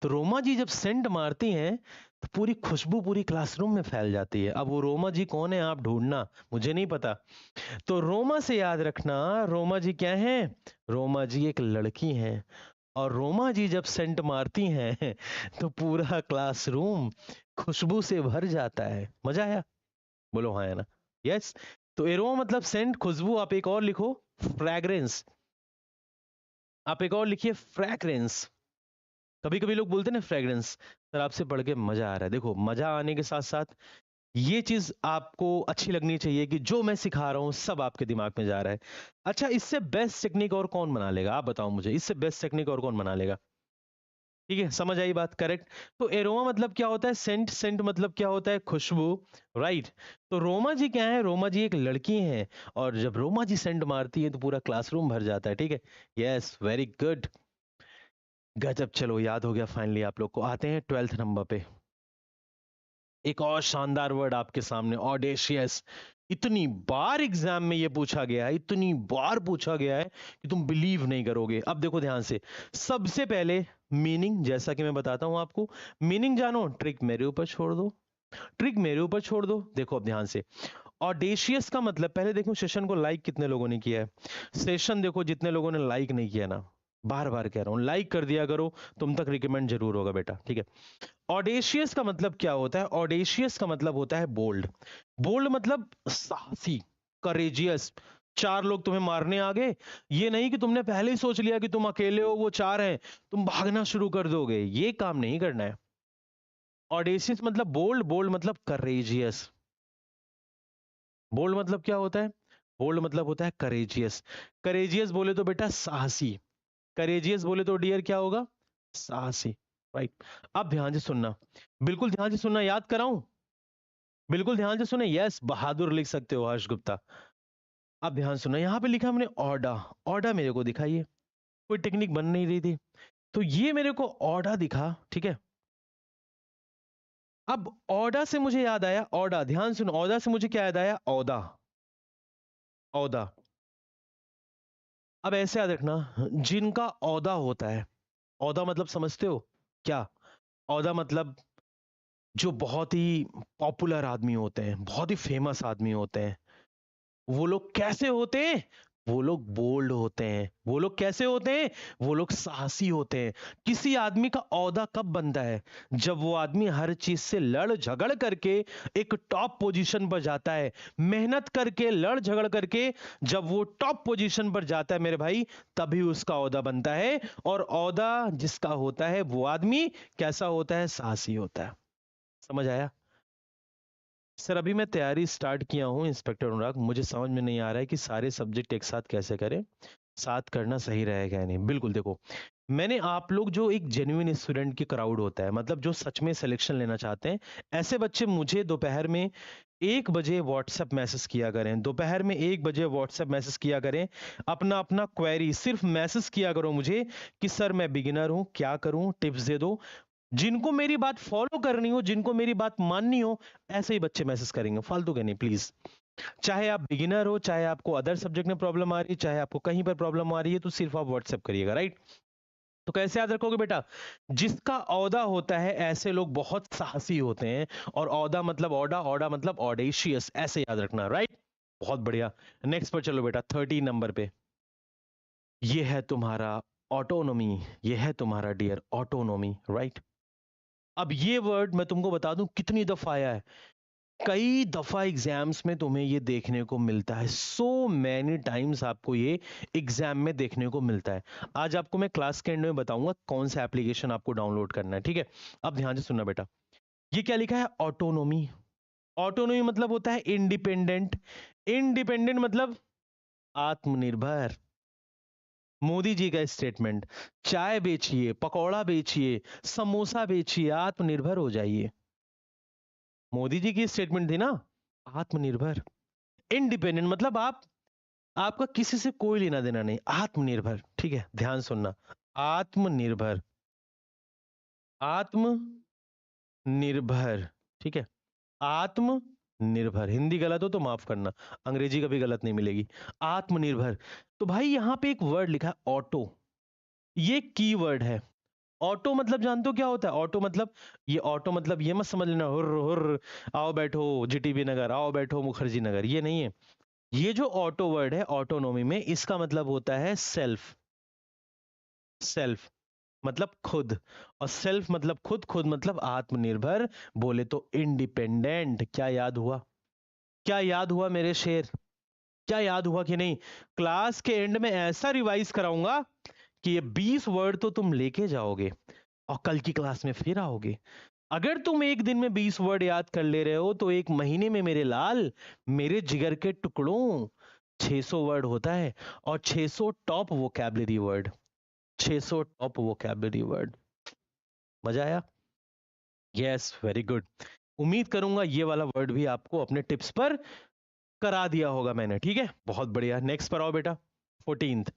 तो रोमा जी जब सेंट मारती हैं तो पूरी खुशबू पूरी क्लासरूम में फैल जाती है। अब वो रोमा जी कौन है आप ढूंढना, मुझे नहीं पता। तो रोमा से याद रखना, रोमा जी क्या है, रोमा जी एक लड़की है। और रोमा जी जब सेंट मारती हैं तो पूरा क्लासरूम खुशबू से भर जाता है। मजा आया, बोलो हाँ है ना। यस, तो एरोमा मतलब सेंट, खुशबू। आप एक और लिखो, फ्रैग्रेंस। आप एक और लिखिए, फ्रैग्रेंस। कभी कभी लोग बोलते हैं ना फ्रैग्रेंस, सर आपसे पढ़ के मजा आ रहा है। देखो मजा आने के साथ साथ ये चीज आपको अच्छी लगनी चाहिए कि जो मैं सिखा रहा हूं सब आपके दिमाग में जा रहा है। अच्छा, इससे बेस्ट टेक्निक और कौन बना लेगा, आप बताओ मुझे, इससे बेस्ट टेक्निक और कौन बना लेगा। ठीक है, समझ आई बात, करेक्ट। तो एरोमा मतलब क्या होता है, सेंट, सेंट मतलब क्या होता है, खुशबू, राइट। तो रोमा जी क्या है, रोमा जी एक लड़की है। और जब रोमा जी सेंट मारती है तो पूरा क्लासरूम भर जाता है। ठीक है, यस, वेरी गुड, गजब। चलो याद हो गया फाइनली आप लोग को। आते हैं 12th नंबर पे। एक और शानदार वर्ड आपके सामने, ऑडेशियस। इतनी बार एग्जाम में ये पूछा गया है, इतनी बार पूछा गया है कि तुम बिलीव नहीं करोगे। अब देखो ध्यान से, सबसे पहले मीनिंग, जैसा कि मैं बताता हूं आपको, मीनिंग जानो, ट्रिक मेरे ऊपर छोड़ दो, ट्रिक मेरे ऊपर छोड़ दो। देखो अब ध्यान से, ऑडेशियस का मतलब, पहले देखो सेशन को लाइक कितने लोगों ने किया है। सेशन देखो जितने लोगों ने लाइक नहीं किया ना, बार बार कह रहा हूं लाइक कर दिया करो, तुम तक रिकमेंड जरूर होगा बेटा। ठीक है, ऑडेशियस का मतलब क्या होता है, ऑडेशियस का मतलब होता है बोल्ड। बोल्ड मतलब साहसी, करेजियस। चार लोग तुम्हें मारने आ गए, ये नहीं कि तुमने पहले ही सोच लिया कि तुम अकेले हो, वो चार हैं, तुम भागना शुरू कर दोगे, ये काम नहीं करना है। ऑडेशियस मतलब बोल्ड, बोल्ड मतलब करेजियस। बोल्ड मतलब क्या होता है, बोल्ड मतलब होता है करेजियस। करेजियस बोले तो बेटा साहसी, करेजियस बोले तो डियर क्या होगा, साहसी, राइट। अब ध्यान से सुनना, बिल्कुल ध्यान से सुनना, याद कराऊं, बिल्कुल ध्यान से सुने, यस बहादुर लिख सकते हो हर्ष गुप्ता। अब ध्यान सुनना, यहां पे लिखा हमने ऑर्डा, ऑर्डा मेरे को दिखाइए, कोई टेक्निक बन नहीं रही थी, तो ये मेरे को ऑर्डा दिखा। ठीक है, अब औडा से मुझे याद आया, औडा, ध्यान सुनो, औदा से मुझे क्या याद आया, औदा, औदा। अब ऐसे याद रखना, जिनका औदा होता है, औदा मतलब समझते हो क्या? औदा मतलब जो बहुत ही पॉपुलर आदमी होते हैं, बहुत ही फेमस आदमी होते हैं, वो लोग कैसे होते हैं? वो लोग बोल्ड होते हैं। वो लोग कैसे होते हैं? वो लोग साहसी होते हैं। किसी आदमी का औहदा कब बनता है? जब वो आदमी हर चीज से लड़ झगड़ करके एक टॉप पोजीशन पर जाता है, मेहनत करके लड़ झगड़ करके जब वो टॉप पोजीशन पर जाता है मेरे भाई, तभी उसका औहदा बनता है। और औहदा जिसका होता है वो आदमी कैसा होता है? साहसी होता है। समझ आया? सर अभी मैं तैयारी स्टार्ट किया हूँ इंस्पेक्टर अनुराग, मुझे समझ में नहीं आ रहा है कि सारे सब्जेक्ट एक साथ कैसे करें, साथ करना सही रहेगा या नहीं। बिल्कुल देखो, मैंने आप लोग जो एक जेन्युइन स्टूडेंट की क्राउड होता है, मतलब जो सच में सिलेक्शन लेना चाहते हैं, ऐसे बच्चे मुझे दोपहर में 1 बजे व्हाट्सएप मैसेज किया करें। दोपहर में 1 बजे व्हाट्सएप मैसेज किया करें, अपना अपना क्वेरी सिर्फ मैसेज किया करो मुझे कि सर मैं बिगिनर हूं, क्या करूं, टिप्स दे दो। जिनको मेरी बात फॉलो करनी हो, जिनको मेरी बात माननी हो, ऐसे ही बच्चे मैसेज करेंगे, फालतू के नहीं प्लीज। चाहे आप बिगिनर हो, चाहे आपको अदर सब्जेक्ट में प्रॉब्लम आ रही है, चाहे आपको कहीं पर प्रॉब्लम आ रही है, तो सिर्फ आप व्हाट्सएप करिएगा, राइट? तो कैसे याद रखोगे बेटा? जिसका औदा होता है, ऐसे लोग बहुत साहसी होते हैं। और औदा मतलब ऑडा, ऑडा मतलब ऑडेशियस, ऐसे याद रखना, राइट? बहुत बढ़िया। नेक्स्ट पर चलो बेटा, 30 नंबर पे। ये है तुम्हारा ऑटोनोमी, ये है तुम्हारा डियर ऑटोनोमी, राइट? अब ये वर्ड मैं तुमको बता दूं कितनी दफा आया है। कई दफा एग्जाम्स में तुम्हें ये देखने को मिलता है, सो मैनी टाइम्स आपको ये एग्जाम में देखने को मिलता है। आज आपको मैं क्लास के एंड में बताऊंगा कौन सा एप्लीकेशन आपको डाउनलोड करना है, ठीक है? अब ध्यान से सुनना बेटा, ये क्या लिखा है? ऑटोनोमी। ऑटोनोमी मतलब होता है इंडिपेंडेंट। इंडिपेंडेंट मतलब आत्मनिर्भर। मोदी जी का स्टेटमेंट, चाय बेचिए, पकौड़ा बेचिए, समोसा बेचिए, आत्मनिर्भर हो जाइए। मोदी जी की स्टेटमेंट थी ना, आत्मनिर्भर। इंडिपेंडेंट मतलब आप, आपका किसी से कोई लेना देना नहीं, आत्मनिर्भर, ठीक है? ध्यान सुनना, आत्मनिर्भर, आत्मनिर्भर, ठीक है? आत्मनिर्भर। हिंदी गलत हो तो माफ करना, अंग्रेजी का भी गलत नहीं मिलेगी। आत्मनिर्भर। तो भाई यहां पे एक वर्ड लिखा है ऑटो, ये की वर्ड है। ऑटो मतलब जानते हो क्या होता है? ऑटो मतलब, ये ऑटो मतलब ये मत समझ लेना हुर हुर, आओ बैठो जीटीबी नगर, आओ बैठो मुखर्जी नगर, ये नहीं है। ये जो ऑटो वर्ड है ऑटोनोमी में, इसका मतलब होता है सेल्फ। सेल्फ मतलब खुद, और सेल्फ मतलब खुद, खुद मतलब आत्मनिर्भर, बोले तो इंडिपेंडेंट। क्या याद हुआ? क्या याद हुआ मेरे शेर? क्या याद हुआ कि नहीं? क्लास के एंड में ऐसा रिवाइज कराऊंगा कि ये 20 वर्ड तो तुम लेके जाओगे और कल की क्लास में फिर आओगे। अगर तुम एक दिन में 20 वर्ड याद कर ले रहे हो, तो एक महीने में मेरे लाल, मेरे जिगर के टुकड़ों, 600 वर्ड होता है। और 600 top vocabulary word, 600 top vocabulary word. मजा आया? Yes, very good. उम्मीद करूंगा ये वाला वर्ड भी आपको अपने टिप्स पर करा दिया होगा मैंने, ठीक है? बहुत बढ़िया। नेक्स्ट पर आओ बेटा, 14th।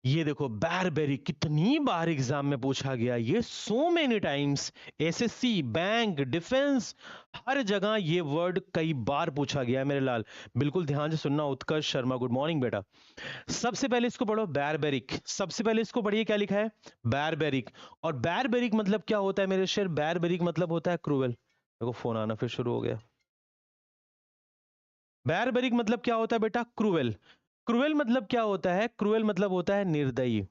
ये देखो, बैरबेरी कितनी बार एग्जाम में पूछा गया, ये so many times, SSC, bank, defence, हर जगह ये वर्ड कई बार पूछा गया है मेरे लाल। बिल्कुल ध्यान से सुनना। उत्कर्ष शर्मा, गुड मॉर्निंग बेटा। सबसे पहले इसको पढ़ो, बैरबेरिक। सबसे पहले इसको पढ़िए, क्या लिखा है? बैरबेरिक। और बैरबेरिक मतलब क्या होता है मेरे शेर? बैरबेरिक मतलब होता है क्रूएल। देखो फोन आना फिर शुरू हो गया। बैरबेरिक मतलब क्या होता है बेटा? क्रूएल। क्रूएल मतलब क्या होता है? क्रूएल मतलब होता है निर्दयी।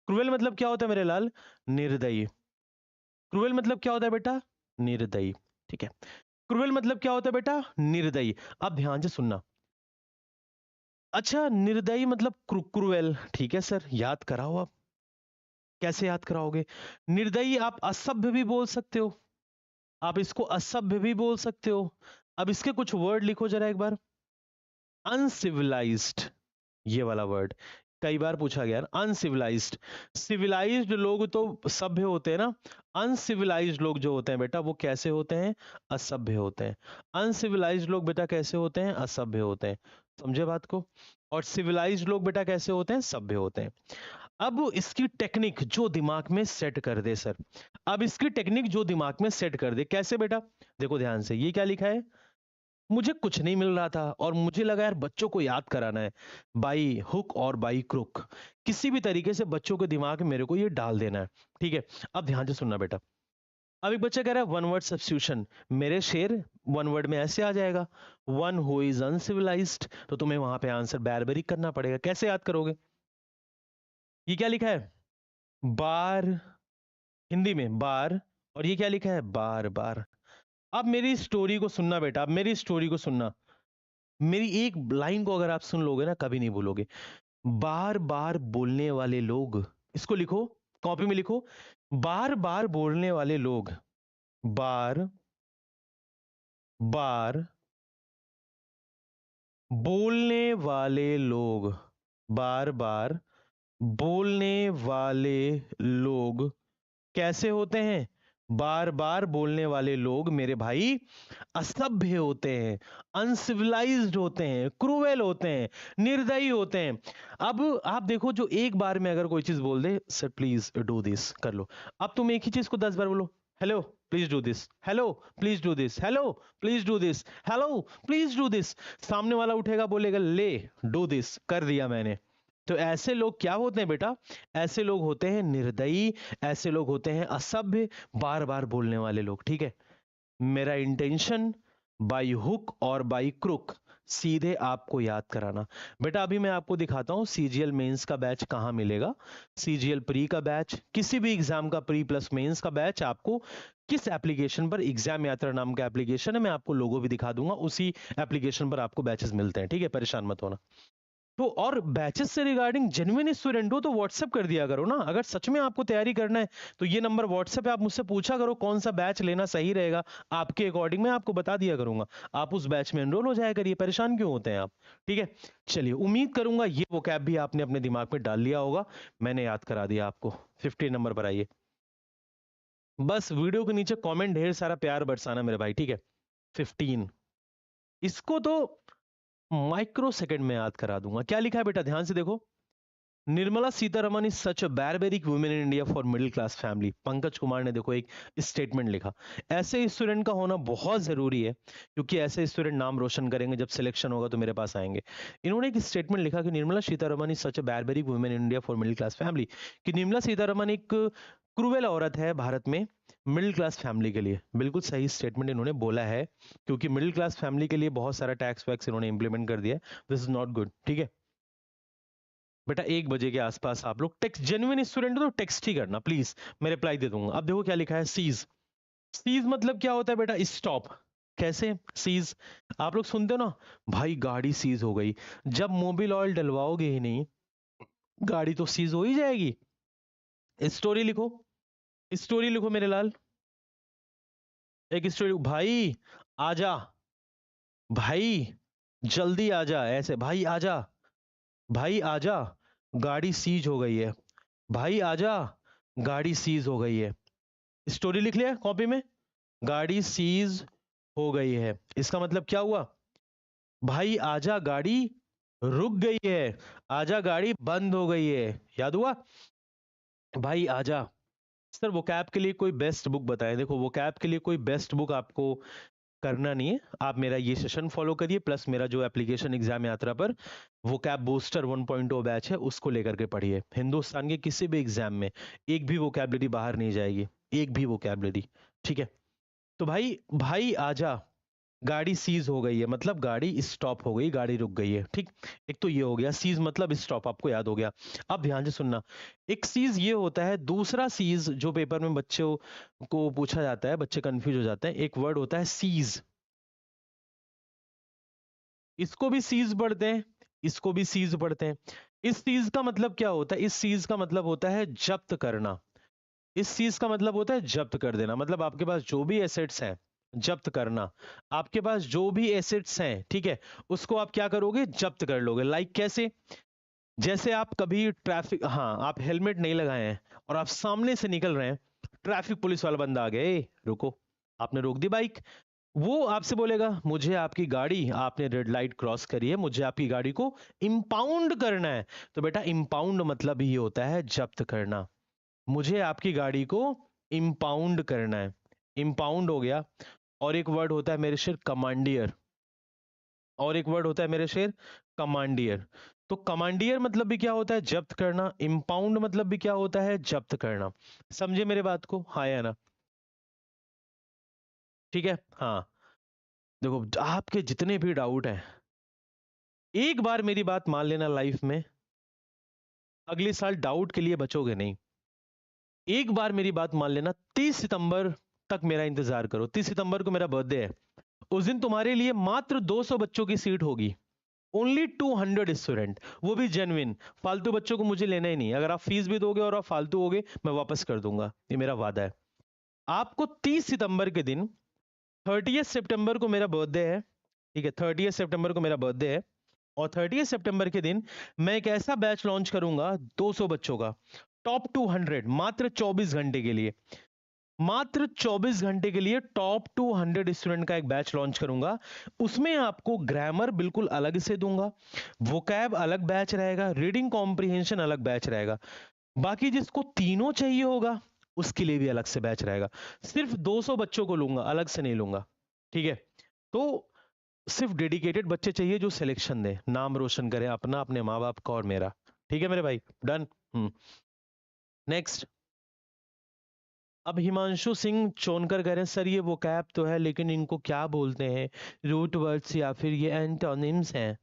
क्रूएल मतलब क्या होता है मेरे लाल? निर्दयी। क्रूएल मतलब क्या होता है बेटा? निर्दयी, ठीक है? क्रूएल मतलब क्या होता है बेटा? निर्दयी। अब ध्यान से सुनना। अच्छा, निर्दयी मतलब क्रूएल, ठीक है सर, याद कराओ आप। कैसे याद कराओगे? निर्दयी आप असभ्य भी बोल सकते हो, आप इसको असभ्य भी बोल सकते हो। अब इसके कुछ वर्ड लिखो जरा एक बार। अनसिविलाइज्ड, ये वाला वर्ड कई बार पूछा गया ना, अनसिविलाइज्ड। सिविलाइज्ड लोग तो सभ्य होते हैं ना, अनसिविलाइज्ड लोग जो होते हैं बेटा, वो कैसे होते हैं? असभ्य होते हैं। अनसिविलाइज्ड लोग बेटा कैसे होते हैं? असभ्य होते हैं। समझे बात को? और सिविलाइज्ड लोग बेटा कैसे होते हैं? सभ्य होते हैं। अब इसकी टेक्निक जो दिमाग में सेट कर दे सर, अब इसकी टेक्निक जो दिमाग में सेट कर दे, कैसे बेटा? देखो ध्यान से, ये क्या लिखा है? मुझे कुछ नहीं मिल रहा था और मुझे लगा यार बच्चों को याद कराना है, बाई हुक और बाई क्रुक, किसी भी तरीके से बच्चों के दिमाग में मेरे को ये डाल देना है। ठीक है, अब ध्यान से सुनना बेटा। अब एक बच्चा कह रहा है वन वर्ड सब्स्टिट्यूशन, मेरे शेर वन वर्ड में ऐसे आ जाएगा, वन हु इज अनसिविलाइज्ड, तो तुम्हें वहां पे आंसर बैरबेरिक करना पड़ेगा। कैसे याद करोगे? ये क्या लिखा है? बार, हिंदी में बार, और ये क्या लिखा है? बार बार। अब मेरी स्टोरी को सुनना बेटा, अब मेरी स्टोरी को सुनना, मेरी एक लाइन को अगर आप सुन लोगे ना कभी नहीं भूलोगे। बार बार बोलने वाले लोग, इसको लिखो, कॉपी में लिखो, बार बार बोलने वाले लोग, बार बार बोलने वाले लोग, बार बार बोलने वाले लोग कैसे होते हैं? बार बार बोलने वाले लोग मेरे भाई असभ्य होते हैं, अनसिविलाइज्ड होते हैं, क्रूएल होते हैं, निर्दयी होते हैं। अब आप देखो, जो एक बार में अगर कोई चीज बोल दे, सर प्लीज डू दिस, कर लो। अब तुम एक ही चीज को 10 बार बोलो, hello please do this, hello please do this, hello please do this, hello please do this, सामने वाला उठेगा बोलेगा ले डू दिस, कर दिया मैंने। तो ऐसे लोग क्या होते हैं बेटा? ऐसे लोग होते हैं निर्दयी, ऐसे लोग होते हैं असभ्य, बार बार बोलने वाले लोग। ठीक है, मेरा इंटेंशन बाई हुक और बाई क्रुक सीधे आपको याद कराना। बेटा अभी मैं आपको दिखाता हूं सीजीएल मेंस का बैच कहां मिलेगा। सीजीएल प्री का बैच, किसी भी एग्जाम का प्री प्लस मेंस का बैच आपको किस एप्लीकेशन पर, एग्जाम यात्रा नाम का एप्लीकेशन है, मैं आपको लोगो भी दिखा दूंगा, उसी एप्लीकेशन पर आपको बैचेस मिलते हैं। ठीक है, परेशान मत होना। तो और बैचेस से रिगार्डिंग जेन्युइन स्टूडेंट हो तो व्हाट्सएप कर दिया करो ना। अगर सच में आपको तैयारी करना है तो ये नंबर व्हाट्सएप पे आप मुझसे पूछा करो कौन सा बैच लेना सही रहेगा, आपके अकॉर्डिंग मैं आपको बता दिया करूंगा, आप उस बैच में एनरोल हो जाया करिए, परेशान क्यों होते हैं आप? ठीक है, चलिए, उम्मीद करूंगा ये वोकैब भी आपने अपने दिमाग में डाल लिया होगा, मैंने याद करा दिया आपको। 50 नंबर पर आइए, बस वीडियो के नीचे कॉमेंट ढेर सारा प्यार बरसाना मेरे भाई। ठीक है, 15, इसको तो माइक्रो सेकंड में याद करा दूंगा। क्या लिखा है बेटा, ध्यान से देखो। Nirmala Sitharaman is such a barbaric women in India for middle class family. Pankaj Kumar ने देखो एक स्टेटमेंट लिखा। ऐसे स्टूडेंट का होना बहुत जरूरी है, क्योंकि ऐसे स्टूडेंट नाम रोशन करेंगे, जब सिलेक्शन होगा तो मेरे पास आएंगे। इन्होंने एक स्टेटमेंट लिखा कि Nirmala Sitharaman is such a barbaric women in India for middle class family, कि निर्मला सीतारमन एक क्रूवेल औरत है भारत में मिडिल क्लास फैमिली के लिए। बिल्कुल सही स्टेटमेंट इन्होंने बोला है, क्योंकि मिडिल क्लास फैमिली के लिए बहुत सारा टैक्स वैक्स इन्होंने इंप्लीमेंट कर दिया है। This is not good. ठीक है बेटा, 1 बजे के आसपास आप लोग टेक्स्ट, जेन्युइन स्टूडेंट हो तो टेक्स्ट ही करना प्लीज, मैं रिप्लाई दे दूंगा। अब देखो क्या लिखा है, सीज। सीज मतलब क्या होता है बेटा? स्टॉप। कैसे सीज? आप लोग सुनते हो ना, भाई गाड़ी सीज हो गई, जब मोबिल ऑयल डलवाओगे ही नहीं, गाड़ी तो सीज हो ही जाएगी। स्टोरी लिखो, स्टोरी लिखो मेरे लाल, एक स्टोरी। भाई आजा, भाई जल्दी आजा, ऐसे भाई आजा, भाई आजा, गाड़ी सीज हो गई है, भाई आजा, गाड़ी सीज हो गई है। स्टोरी लिख लिया कॉपी में, गाड़ी सीज हो गई है, इसका मतलब क्या हुआ? भाई आजा, गाड़ी रुक गई है, आजा गाड़ी बंद हो गई है। याद हुआ? भाई आजा। सर वोकैब के लिए कोई बेस्ट बुक बताएं। देखो वोकैब के लिए कोई बेस्ट बुक आपको करना नहीं है, आप मेरा ये सेशन फॉलो करिए, प्लस मेरा जो एप्लीकेशन एग्जाम यात्रा पर वोकैब बूस्टर 1.0 बैच है उसको लेकर के पढ़िए। हिंदुस्तान के किसी भी एग्जाम में एक भी वोकैबलरी बाहर नहीं जाएगी, एक भी वोकैबलरी। ठीक है, तो भाई, भाई आजा, गाड़ी सीज हो गई है मतलब गाड़ी स्टॉप हो गई, गाड़ी रुक गई है। ठीक, एक तो ये हो गया, सीज मतलब स्टॉप, आपको याद हो गया। अब ध्यान से सुनना, एक सीज ये होता है, दूसरा सीज जो पेपर में बच्चों को पूछा जाता है, बच्चे कंफ्यूज हो जाते हैं, एक वर्ड होता है सीज। इसको भी सीज पढ़ते हैं, इसको भी सीज पढ़ते हैं। इस सीज का मतलब क्या होता है? इस सीज का मतलब होता है जब्त करना। इस चीज का मतलब होता है जब्त कर देना, मतलब आपके पास जो भी एसेट्स हैं जब्त करना। आपके पास जो भी एसेट्स हैं, ठीक है, उसको आप क्या करोगे? जब्त कर लोगे। लाइक कैसे? जैसे आप कभी ट्रैफिक, हाँ, आप हेलमेट नहीं लगाए हैं और आप सामने से निकल रहे हैं, ट्रैफिक पुलिस वाला बंदा आ गया, ए रुको, आपने रोक दी बाइक, वो आपसे बोलेगा मुझे आपकी गाड़ी, आपने रेड लाइट क्रॉस करी है, मुझे आपकी गाड़ी को इंपाउंड करना है। तो बेटा इंपाउंड मतलब ही होता है जब्त करना। मुझे आपकी गाड़ी को इंपाउंड करना है, इंपाउंड हो गया। और एक वर्ड होता है मेरे शेर कमांडियर, और एक वर्ड होता है मेरे शेर कमांडियर। तो कमांडियर मतलब भी क्या होता है? जब्त करना। इंपाउंड मतलब भी क्या होता है? जब्त करना। समझे मेरे बात को? हाँ या ना? ठीक है। हाँ, देखो आपके जितने भी डाउट हैं, एक बार मेरी बात मान लेना, लाइफ में अगले साल डाउट के लिए बचोगे नहीं। एक बार मेरी बात मान लेना, 30 सितंबर तक मेरा इंतजार करो। 30 सितंबर को मेरा बर्थडे है। उस दिन तुम्हारे लिए मात्र 200 बच्चों की सीट होगी। ओनली 200 स्टूडेंट, वो भी जेन्युइन। फालतू बच्चों को मुझे लेना ही नहीं। अगर आप फीस भी दोगे और आप फालतू होगे, मैं वापस कर दूंगा, ये मेरा वादा है। आपको 30 सितंबर के दिन, 30 सितंबर को मेरा बर्थडे है, ठीक है, 30 सितंबर को मेरा बर्थडे है, और 30 सितंबर के दिन मैं एक ऐसा बैच लॉन्च करूंगा 200 बच्चों का, टॉप 200, मात्र 24 घंटे के लिए। मात्र 24 घंटे के लिए टॉप 200 स्टूडेंट का एक बैच लॉन्च करूंगा। उसमें आपको ग्रामर बिल्कुल अलग से दूंगा, वोकैब अलग बैच रहेगा, रीडिंग कॉम्प्रिहेंशन अलग बैच रहेगा। बाकी जिसको तीनों चाहिए होगा उसके लिए भी अलग से बैच रहेगा। सिर्फ 200 बच्चों को लूंगा, अलग से नहीं लूंगा। ठीक है? तो सिर्फ डेडिकेटेड बच्चे चाहिए जो सिलेक्शन दे, नाम रोशन करें अपना, अपने माँ बाप का और मेरा। ठीक है मेरे भाई? डन। नेक्स्ट। अब हिमांशु सिंह चोनकर कह रहे हैं सर ये वो कैप तो है लेकिन इनको क्या बोलते हैं, रूट वर्ड्स या फिर ये एंटोनिम्स हैं?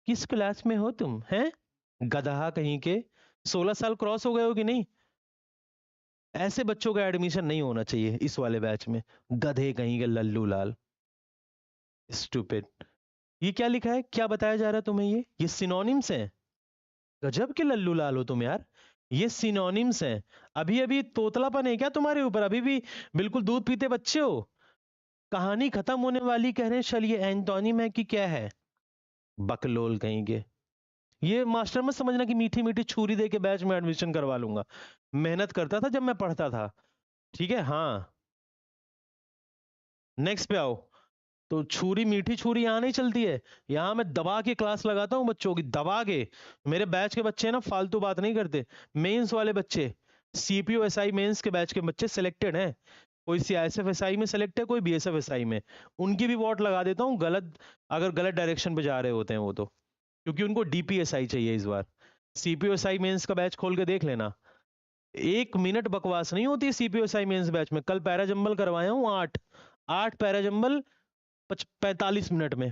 किस क्लास में हो तुम हैं, गधा कहीं के? 16 साल क्रॉस हो गए हो कि नहीं? ऐसे बच्चों का एडमिशन नहीं होना चाहिए इस वाले बैच में, गधे कहीं के लल्लू लाल, स्टूपिड। ये क्या लिखा है, क्या बताया जा रहा है तुम्हें? ये सिनोनिम्स हैं। गजब के लल्लू लाल हो तुम यार, ये सिनोनिम्स हैं। अभी अभी तोतलापन है क्या तुम्हारे ऊपर? अभी भी बिल्कुल दूध पीते बच्चे हो। कहानी खत्म होने वाली कह रहे हैं, चल ये एंटोनिम है कि क्या है? बकलोल कहीं के। ये मास्टर मत समझना कि मीठी मीठी छुरी दे के बैच में एडमिशन करवा लूंगा। मेहनत करता था जब मैं पढ़ता था। ठीक है? हाँ। नेक्स्ट पे आओ। तो छुरी, मीठी छुरी यहाँ नहीं चलती है। यहाँ मैं दबा के क्लास लगाता हूँ बच्चों की, दबा के। मेरे बैच के बच्चे ना फालतू बात नहीं करते। मेंस वाले बच्चे, सीपीयू एसआई मेंस के बैच के बच्चे सिलेक्टेड हैं। कोई सीआईएसएफ एसआई में सेलेक्ट है, कोई बीएसएफ एसआई में। उनकी भी वोट लगा देता हूँ गलत, अगर गलत डायरेक्शन पे जा रहे होते हैं वो तो, क्योंकि उनको डीपीएसआई चाहिए इस बार। सीपीयू एसआई मेंस का बैच खोल के देख लेना, 1 मिनट बकवास नहीं होती सीपीयू एसआई मेंस बैच में। कल पैराजंबल करवाया हूँ 8 पैराजंबल 45 मिनट में।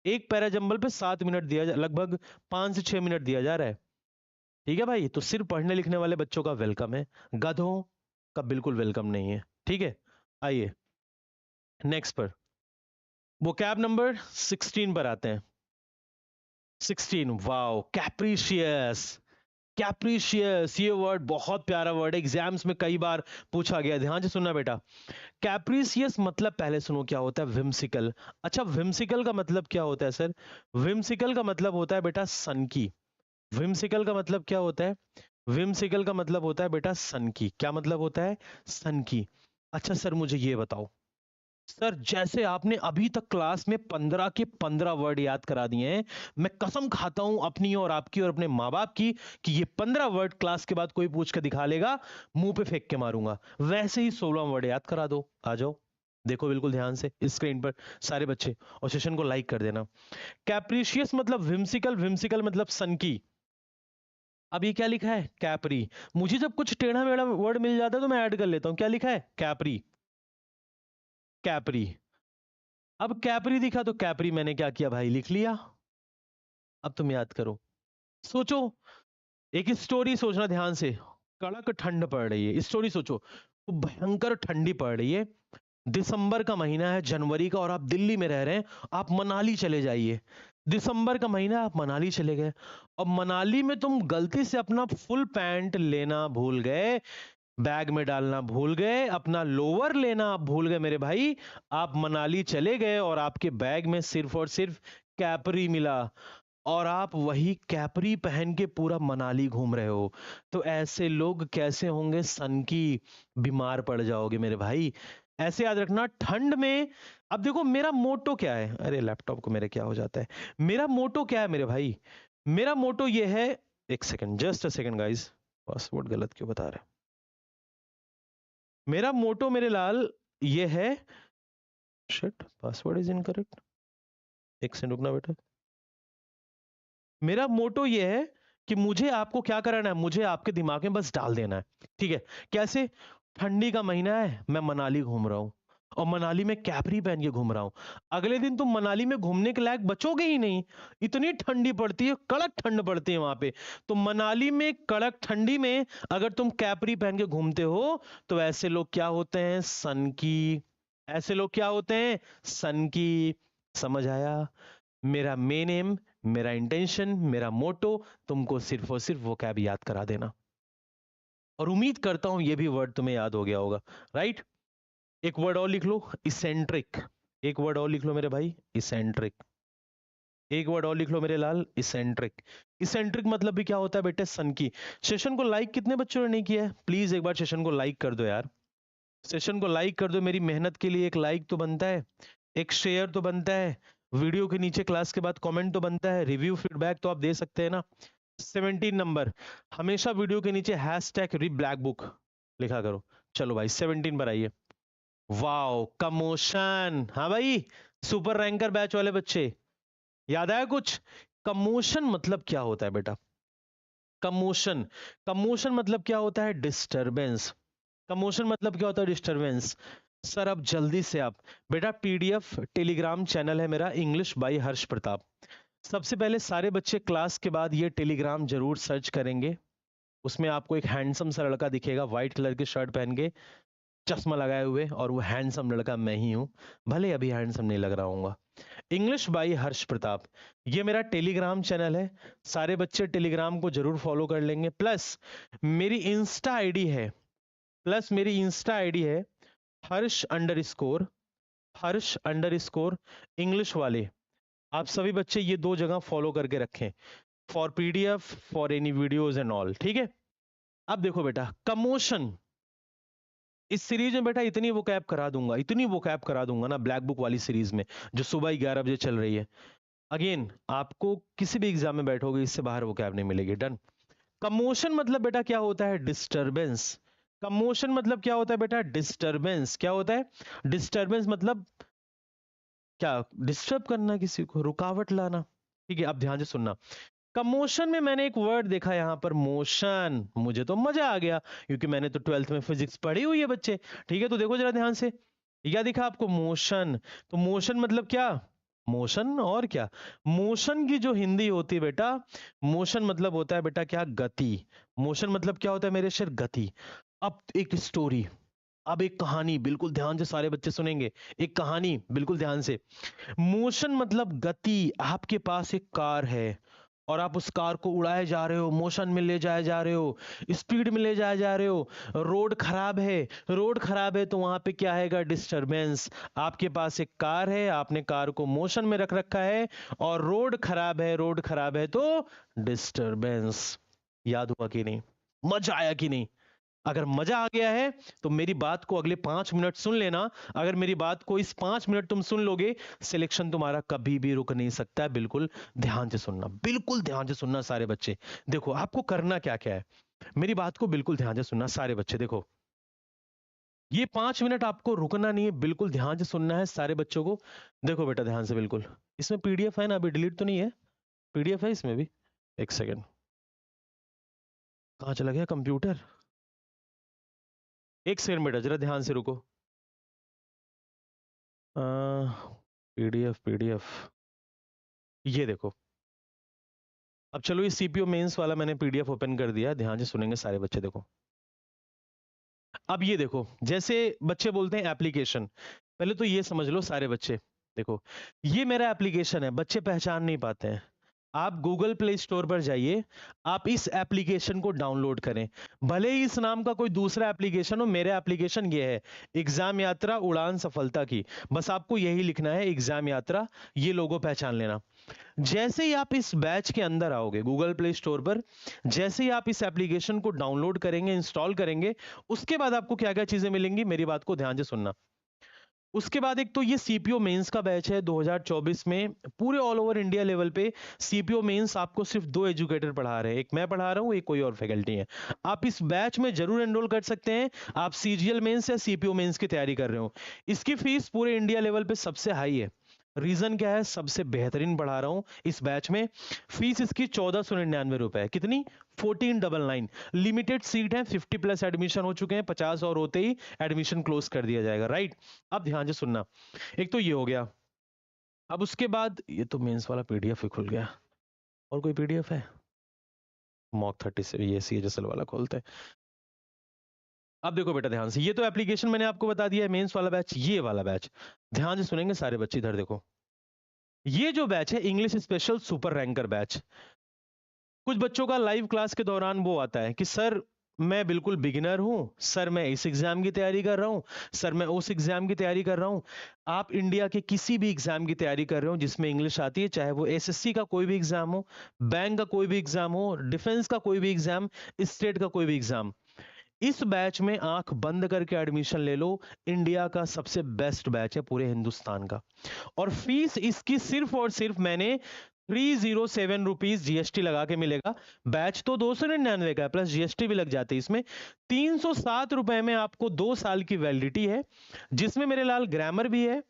एक पैराजंबल पे 7 मिनट दिया लगभग 5 से 6 मिनट दिया जा रहा है। ठीक है भाई? तो सिर्फ पढ़ने लिखने वाले बच्चों का वेलकम है, गधों का बिल्कुल वेलकम नहीं है। ठीक है? आइए नेक्स्ट पर, वो कैब नंबर 16 पर आते हैं। 16, वाओ, कैप्रीशियस। कैप्रीशियस ये वर्ड बहुत प्यारा वर्ड है, एग्जाम्स में कई बार पूछा गया। ध्यान से सुनना बेटा। कैप्रीसियस मतलब पहले सुनो क्या होता है, विम्सिकल। अच्छा, विम्सिकल का मतलब क्या होता है सर? विम्सिकल का मतलब होता है बेटा सन की। विम्सिकल का मतलब क्या होता है? विम्सिकल का मतलब होता है बेटा सन की। क्या मतलब होता है? सन की। अच्छा सर मुझे ये बताओ, सर जैसे आपने अभी तक क्लास में 15 के 15 वर्ड याद करा दिए हैं, मैं कसम खाता हूं अपनी और आपकी और अपने माँ बाप की कि ये 15 वर्ड क्लास के बाद कोई पूछ के दिखा लेगा, मुंह पे फेंक के मारूंगा। वैसे ही 16 वर्ड याद करा दो। आ जाओ, देखो बिल्कुल ध्यान से स्क्रीन पर सारे बच्चे, और सेशन को लाइक कर देना। कैप्रीशियस मतलब विम्सिकल, विम्सिकल मतलब सन की। अब ये क्या लिखा है? कैपरी। मुझे जब कुछ टेढ़ा मेढ़ा वर्ड मिल जाता है तो मैं ऐड कर लेता हूं। क्या लिखा है? कैपरी। कैपरी। अब कैपरी दिखा तो कैपरी मैंने क्या किया भाई, लिख लिया। अब तुम याद करो, सोचो, एक स्टोरी सोचना ध्यान से। कड़क ठंड पड़ रही है, स्टोरी सोचो, तो भयंकर ठंडी पड़ रही है, दिसंबर का महीना है, जनवरी का, और आप दिल्ली में रह रहे हैं। आप मनाली चले जाइए। दिसंबर का महीना, आप मनाली चले गए, और मनाली में तुम गलती से अपना फुल पैंट लेना भूल गए, बैग में डालना भूल गए, अपना लोअर लेना आप भूल गए मेरे भाई। आप मनाली चले गए और आपके बैग में सिर्फ और सिर्फ कैपरी मिला, और आप वही कैपरी पहन के पूरा मनाली घूम रहे हो। तो ऐसे लोग कैसे होंगे सन की? बीमार पड़ जाओगे मेरे भाई। ऐसे याद रखना ठंड में। अब देखो मेरा मोटो क्या है, अरे लैपटॉप को मेरे क्या हो जाता है, मेरा मोटो क्या है मेरे भाई, मेरा मोटो ये है, एक second, just a second guys, password गलत क्यों बता रहे हैं? मेरा मोटो मेरे लाल ये है, शिट पासवर्ड इज इनकरेक्ट, एक सेकंड रुकना बेटा। मेरा मोटो ये है कि मुझे आपको क्या कराना है, मुझे आपके दिमाग में बस डाल देना है, ठीक है? कैसे? ठंडी का महीना है, मैं मनाली घूम रहा हूं और मनाली में कैपरी पहन के घूम रहा हूं। अगले दिन तुम मनाली में घूमने के लायक बचोगे ही नहीं, इतनी ठंडी पड़ती है, कड़क ठंड पड़ती है वहां पे। तो मनाली में कड़क ठंडी में अगर तुम कैपरी पहन के घूमते हो तो ऐसे लोग क्या होते हैं, सन की, ऐसे लोग क्या होते हैं, सन की। समझ आया? मेरा मेन एम, मेरा इंटेंशन, मेरा मोटो तुमको सिर्फ और सिर्फ वो कैब याद करा देना, और उम्मीद करता हूं ये भी वर्ड तुम्हें याद हो गया होगा, राइट? एक वर्ड और लिख लो, इसेंट्रिक। एक वर्ड और लिख लो मेरे भाई, इसेंट्रिक। एक वर्ड और लिख लो मेरे लाल, इसेंट्रिक। इसेंट्रिक मतलब भी क्या होता है बेटे, सन की। सेशन को लाइक कितने बच्चों ने नहीं किया है? प्लीज एक बार सेशन को लाइक कर दो यार, सेशन को लाइक कर दो, मेरी मेहनत के लिए एक लाइक तो बनता है, एक शेयर तो बनता है, वीडियो के नीचे क्लास के बाद कमेंट तो बनता है, रिव्यू फीडबैक तो आप दे सकते हैं ना। 17 नंबर, हमेशा वीडियो के नीचे हैशटैग री ब्लैक बुक लिखा करो। चलो भाई 17 पर आइए। वाओ कमोशन, हाँ भाई, सुपर रैंकर बैच वाले बच्चे, याद आया कुछ? कमोशन मतलब क्या होता है बेटा? कमोशन, कमोशन मतलब क्या होता है, डिस्टरबेंस। कमोशन मतलब क्या होता है, डिस्टरबेंस। सर अब जल्दी से आप, बेटा पीडीएफ टेलीग्राम चैनल है मेरा, इंग्लिश बाय हर्ष प्रताप। सबसे पहले सारे बच्चे क्लास के बाद ये टेलीग्राम जरूर सर्च करेंगे, उसमें आपको एक हैंडसम सा लड़का दिखेगा व्हाइट कलर की शर्ट पहन के, चश्मा लगाए हुए, और वो हैंडसम लड़का मैं ही हूं, भले अभी हैंडसम नहीं लग रहा हूँ। इंग्लिश बाय हर्ष प्रताप, ये मेरा टेलीग्राम चैनल है, सारे बच्चे टेलीग्राम को जरूर फॉलो कर लेंगे। प्लस मेरी इंस्टा आईडी है, प्लस मेरी इंस्टा आईडी है हर्ष अंडर स्कोर, हर्ष अंडर स्कोर इंग्लिश वाले। आप सभी बच्चे ये दो जगह फॉलो करके रखें, for PDF, for any videos and all, ठीक है? अब देखो बेटा, कमोशन, इस सीरीज में बेटा इतनी वो कैप करा दूंगा, इतनी वो कैप करा दूंगा ना ब्लैक बुक वाली सीरीज में, जो सुबह 11 बजे चल रही है। अगेन आपको किसी भी एग्जाम में बैठोगे इससे बाहर वो कैप नहीं मिलेगी। डन। कमोशन मतलब बेटा क्या होता है, डिस्टरबेंस। कमोशन मतलब क्या होता है बेटा, डिस्टरबेंस। क्या होता है, डिस्टरबेंस मतलब क्या, डिस्टर्ब करना, किसी को रुकावट लाना, ठीक है? अब ध्यान से सुनना, कमोशन में मैंने एक वर्ड देखा यहां पर, मोशन, मुझे तो मजा आ गया क्योंकि मैंने तो 12th में फिजिक्स पढ़ी हुई है बच्चे, ठीक है? तो देखो जरा ध्यान से, क्या दिखा आपको, मोशन। तो मोशन मतलब क्या, मोशन, और क्या, मोशन की जो हिंदी होती है बेटा, मोशन मतलब होता है बेटा क्या, गति। मोशन मतलब क्या होता है मेरे शेर, गति। अब एक स्टोरी, अब एक कहानी, बिल्कुल ध्यान से सारे बच्चे सुनेंगे, एक कहानी बिल्कुल ध्यान से। मोशन मतलब गति। आपके पास एक कार है और आप उस कार को उड़ाए जा रहे हो, मोशन में ले जाए जा रहे हो, स्पीड में ले जाए जा रहे हो, रोड खराब है, रोड खराब है तो वहां पे क्या आएगा, डिस्टरबेंस। आपके पास एक कार है, आपने कार को मोशन में रख रखा है, और रोड खराब है, रोड खराब है तो डिस्टरबेंस। याद हुआ कि नहीं? मजा आया कि नहीं? अगर मजा आ गया है तो मेरी बात को अगले 5 मिनट सुन लेना। अगर मेरी बात को इस 5 मिनट तुम सुन लोगे, सिलेक्शन तुम्हारा कभी भी रुक नहीं सकता है। बिल्कुल ध्यान से सुनना, बिल्कुल ध्यान से सुनना सारे बच्चे। देखो आपको करना क्या क्या है, मेरी बात को बिल्कुल ध्यान से सुनना सारे बच्चे। देखो ये 5 मिनट आपको रुकना नहीं है, बिल्कुल ध्यान से सुनना है सारे बच्चों को। देखो बेटा ध्यान से, बिल्कुल इसमें पीडीएफ है ना, अभी डिलीट तो नहीं है? पीडीएफ है इसमें भी। एक सेकेंड, कहाँ चला गया कंप्यूटर? एक सेकंड बेटा जरा ध्यान से रुको। पीडीएफ, पीडीएफ, ये देखो। अब चलो ये सीपीओ मेंस वाला मैंने पीडीएफ ओपन कर दिया, ध्यान से सुनेंगे सारे बच्चे। देखो अब ये देखो, जैसे बच्चे बोलते हैं एप्लीकेशन, पहले तो ये समझ लो सारे बच्चे, देखो ये मेरा एप्लीकेशन है, बच्चे पहचान नहीं पाते हैं। आप गूगल प्ले स्टोर पर जाइए, आप इस एप्लीकेशन को डाउनलोड करें, भले ही इस नाम का कोई दूसरा एप्लीकेशन हो, मेरा एप्लीकेशन ये है, एग्जाम यात्रा उड़ान सफलता की। बस आपको यही लिखना है, एग्जाम यात्रा, ये लोगो पहचान लेना। जैसे ही आप इस बैच के अंदर आओगे गूगल प्ले स्टोर पर, जैसे ही आप इस एप्लीकेशन को डाउनलोड करेंगे, इंस्टॉल करेंगे, उसके बाद आपको क्या क्या चीजें मिलेंगी, मेरी बात को ध्यान से सुनना। उसके बाद एक तो ये सीपीओ मेंस का बैच है 2024 में, पूरे ऑल ओवर इंडिया लेवल पे सीपीओ मेंस आपको सिर्फ 2 एजुकेटर पढ़ा रहे हैं, एक मैं पढ़ा रहा हूँ, एक कोई और फैकल्टी है। आप इस बैच में जरूर एनरोल कर सकते हैं, आप सीजीएल मेंस या सीपीओ मेंस की तैयारी कर रहे हो। इसकी फीस पूरे इंडिया लेवल पे सबसे हाई है। रीजन क्या है? सबसे बेहतरीन पढ़ा रहा हूं इस बैच में। फीस इसकी 1499 रुपए है। कितनी? 1499। लिमिटेड सीट है, 50+ एडमिशन हो चुके हैं, 50 और होते ही एडमिशन क्लोज कर दिया जाएगा। राइट, अब ध्यान से सुनना। एक तो ये हो गया। अब उसके बाद ये तो मेंस वाला पीडीएफ ही खुल गया, और कोई पीडीएफ है? मॉक 30 से ये सीएचएसएल वाला खोलते हैं। अब देखो बेटा ध्यान से, ये तो एप्लीकेशन मैंने आपको बता दिया है, मेंस वाला बैच, ये वाला बैच ध्यान से सुनेंगे सारे बच्चे। इधर देखो, ये जो बैच है English special super ranker batch, कुछ बच्चों का लाइव क्लास के दौरान वो आता है कि सर मैं बिल्कुल बिगिनर हूं, सर मैं इस एग्जाम की तैयारी कर रहा हूं, सर मैं उस एग्जाम की तैयारी कर रहा हूं। आप इंडिया के किसी भी एग्जाम की तैयारी कर रहे हो जिसमें इंग्लिश आती है, चाहे वो एसएससी का कोई भी एग्जाम हो, बैंक का कोई भी एग्जाम हो, डिफेंस का कोई भी एग्जाम, स्टेट का कोई भी एग्जाम, इस बैच में आंख बंद करके एडमिशन ले लो। इंडिया का सबसे बेस्ट बैच है पूरे हिंदुस्तान का। और फीस इसकी सिर्फ और सिर्फ मैंने 307 रुपीज जीएसटी लगा के मिलेगा। बैच तो 299 का है, प्लस जीएसटी भी लग जाती है इसमें। 307 रुपए में आपको 2 साल की वैलिडिटी है, जिसमें मेरे लाल ग्रामर भी है।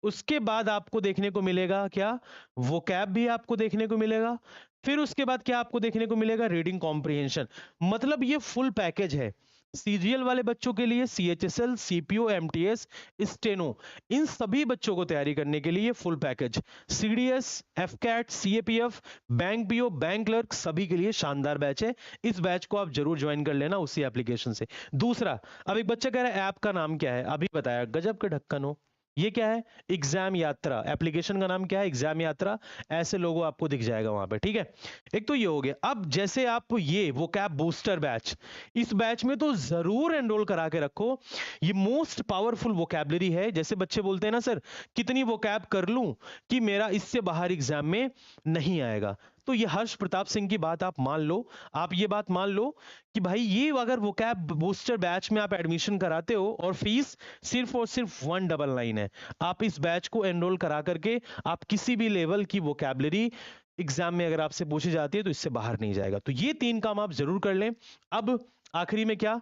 उसके बाद आपको देखने को मिलेगा क्या? वोकैब भी आपको देखने को मिलेगा। फिर उसके बाद क्या आपको देखने को मिलेगा? Reading comprehension. मतलब ये फुल पैकेज है। सीजीएल वाले बच्चों के लिए सीएचएसएल, सीपीओ, एमटीएस, स्टेनो, इन सभी बच्चों को तैयारी करने के लिए full package. CDS, AFCAT, CAPF, bank PO, bank clerk, सभी के लिए शानदार बैच है। इस बैच को आप जरूर ज्वाइन कर लेना उसी एप्लीकेशन से। दूसरा, अब एक बच्चा कह रहा है ऐप का नाम क्या है? अभी बताया, गजब के ढक्कन हो। ये क्या है? एग्जाम यात्रा। एप्लीकेशन का नाम क्या है? एग्जाम यात्रा। ऐसे लोगों आपको दिख जाएगा वहां पे, ठीक है। एक तो ये हो गया। अब जैसे आप ये वोकैब बूस्टर बैच, इस बैच में तो जरूर एनरोल करा के रखो। ये मोस्ट पावरफुल वोकैबलरी है। जैसे बच्चे बोलते हैं ना सर कितनी वोकैब कर लूं कि मेरा इससे बाहर एग्जाम में नहीं आएगा, तो ये हर्ष प्रताप सिंह की बात आप मान लो। आप ये बात मान लो कि भाई ये अगर वोकैब बूस्टर बैच में आप एडमिशन कराते हो और फीस सिर्फ और सिर्फ 199 है, आप इस बैच को एनरोल करा करके आप किसी भी लेवल की वोकैबलरी एग्जाम में अगर आपसे पूछी जाती है तो इससे बाहर नहीं जाएगा। तो ये 3 काम आप जरूर कर लें। अब आखिरी में क्या?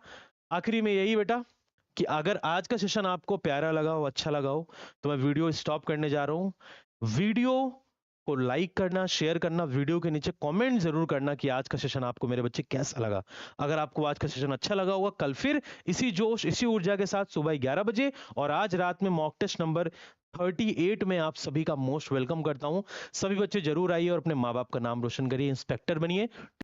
आखिरी में यही बेटा कि अगर आज का सेशन आपको प्यारा लगा हो, अच्छा लगा हो, तो मैं वीडियो स्टॉप करने जा रहा हूं। वीडियो को लाइक करना, शेयर करना, वीडियो के नीचे कमेंट जरूर करना कि आज का सेशन आपको मेरे बच्चे कैसा लगा। अगर आपको आज का सेशन अच्छा लगा होगा, कल फिर इसी जोश, इसी ऊर्जा के साथ सुबह 11 बजे और आज रात में मॉक टेस्ट नंबर 38 में आप सभी का मोस्ट वेलकम करता हूं। सभी बच्चे जरूर आइए और अपने माँ बाप का नाम रोशन करिए, इंस्पेक्टर बनिए।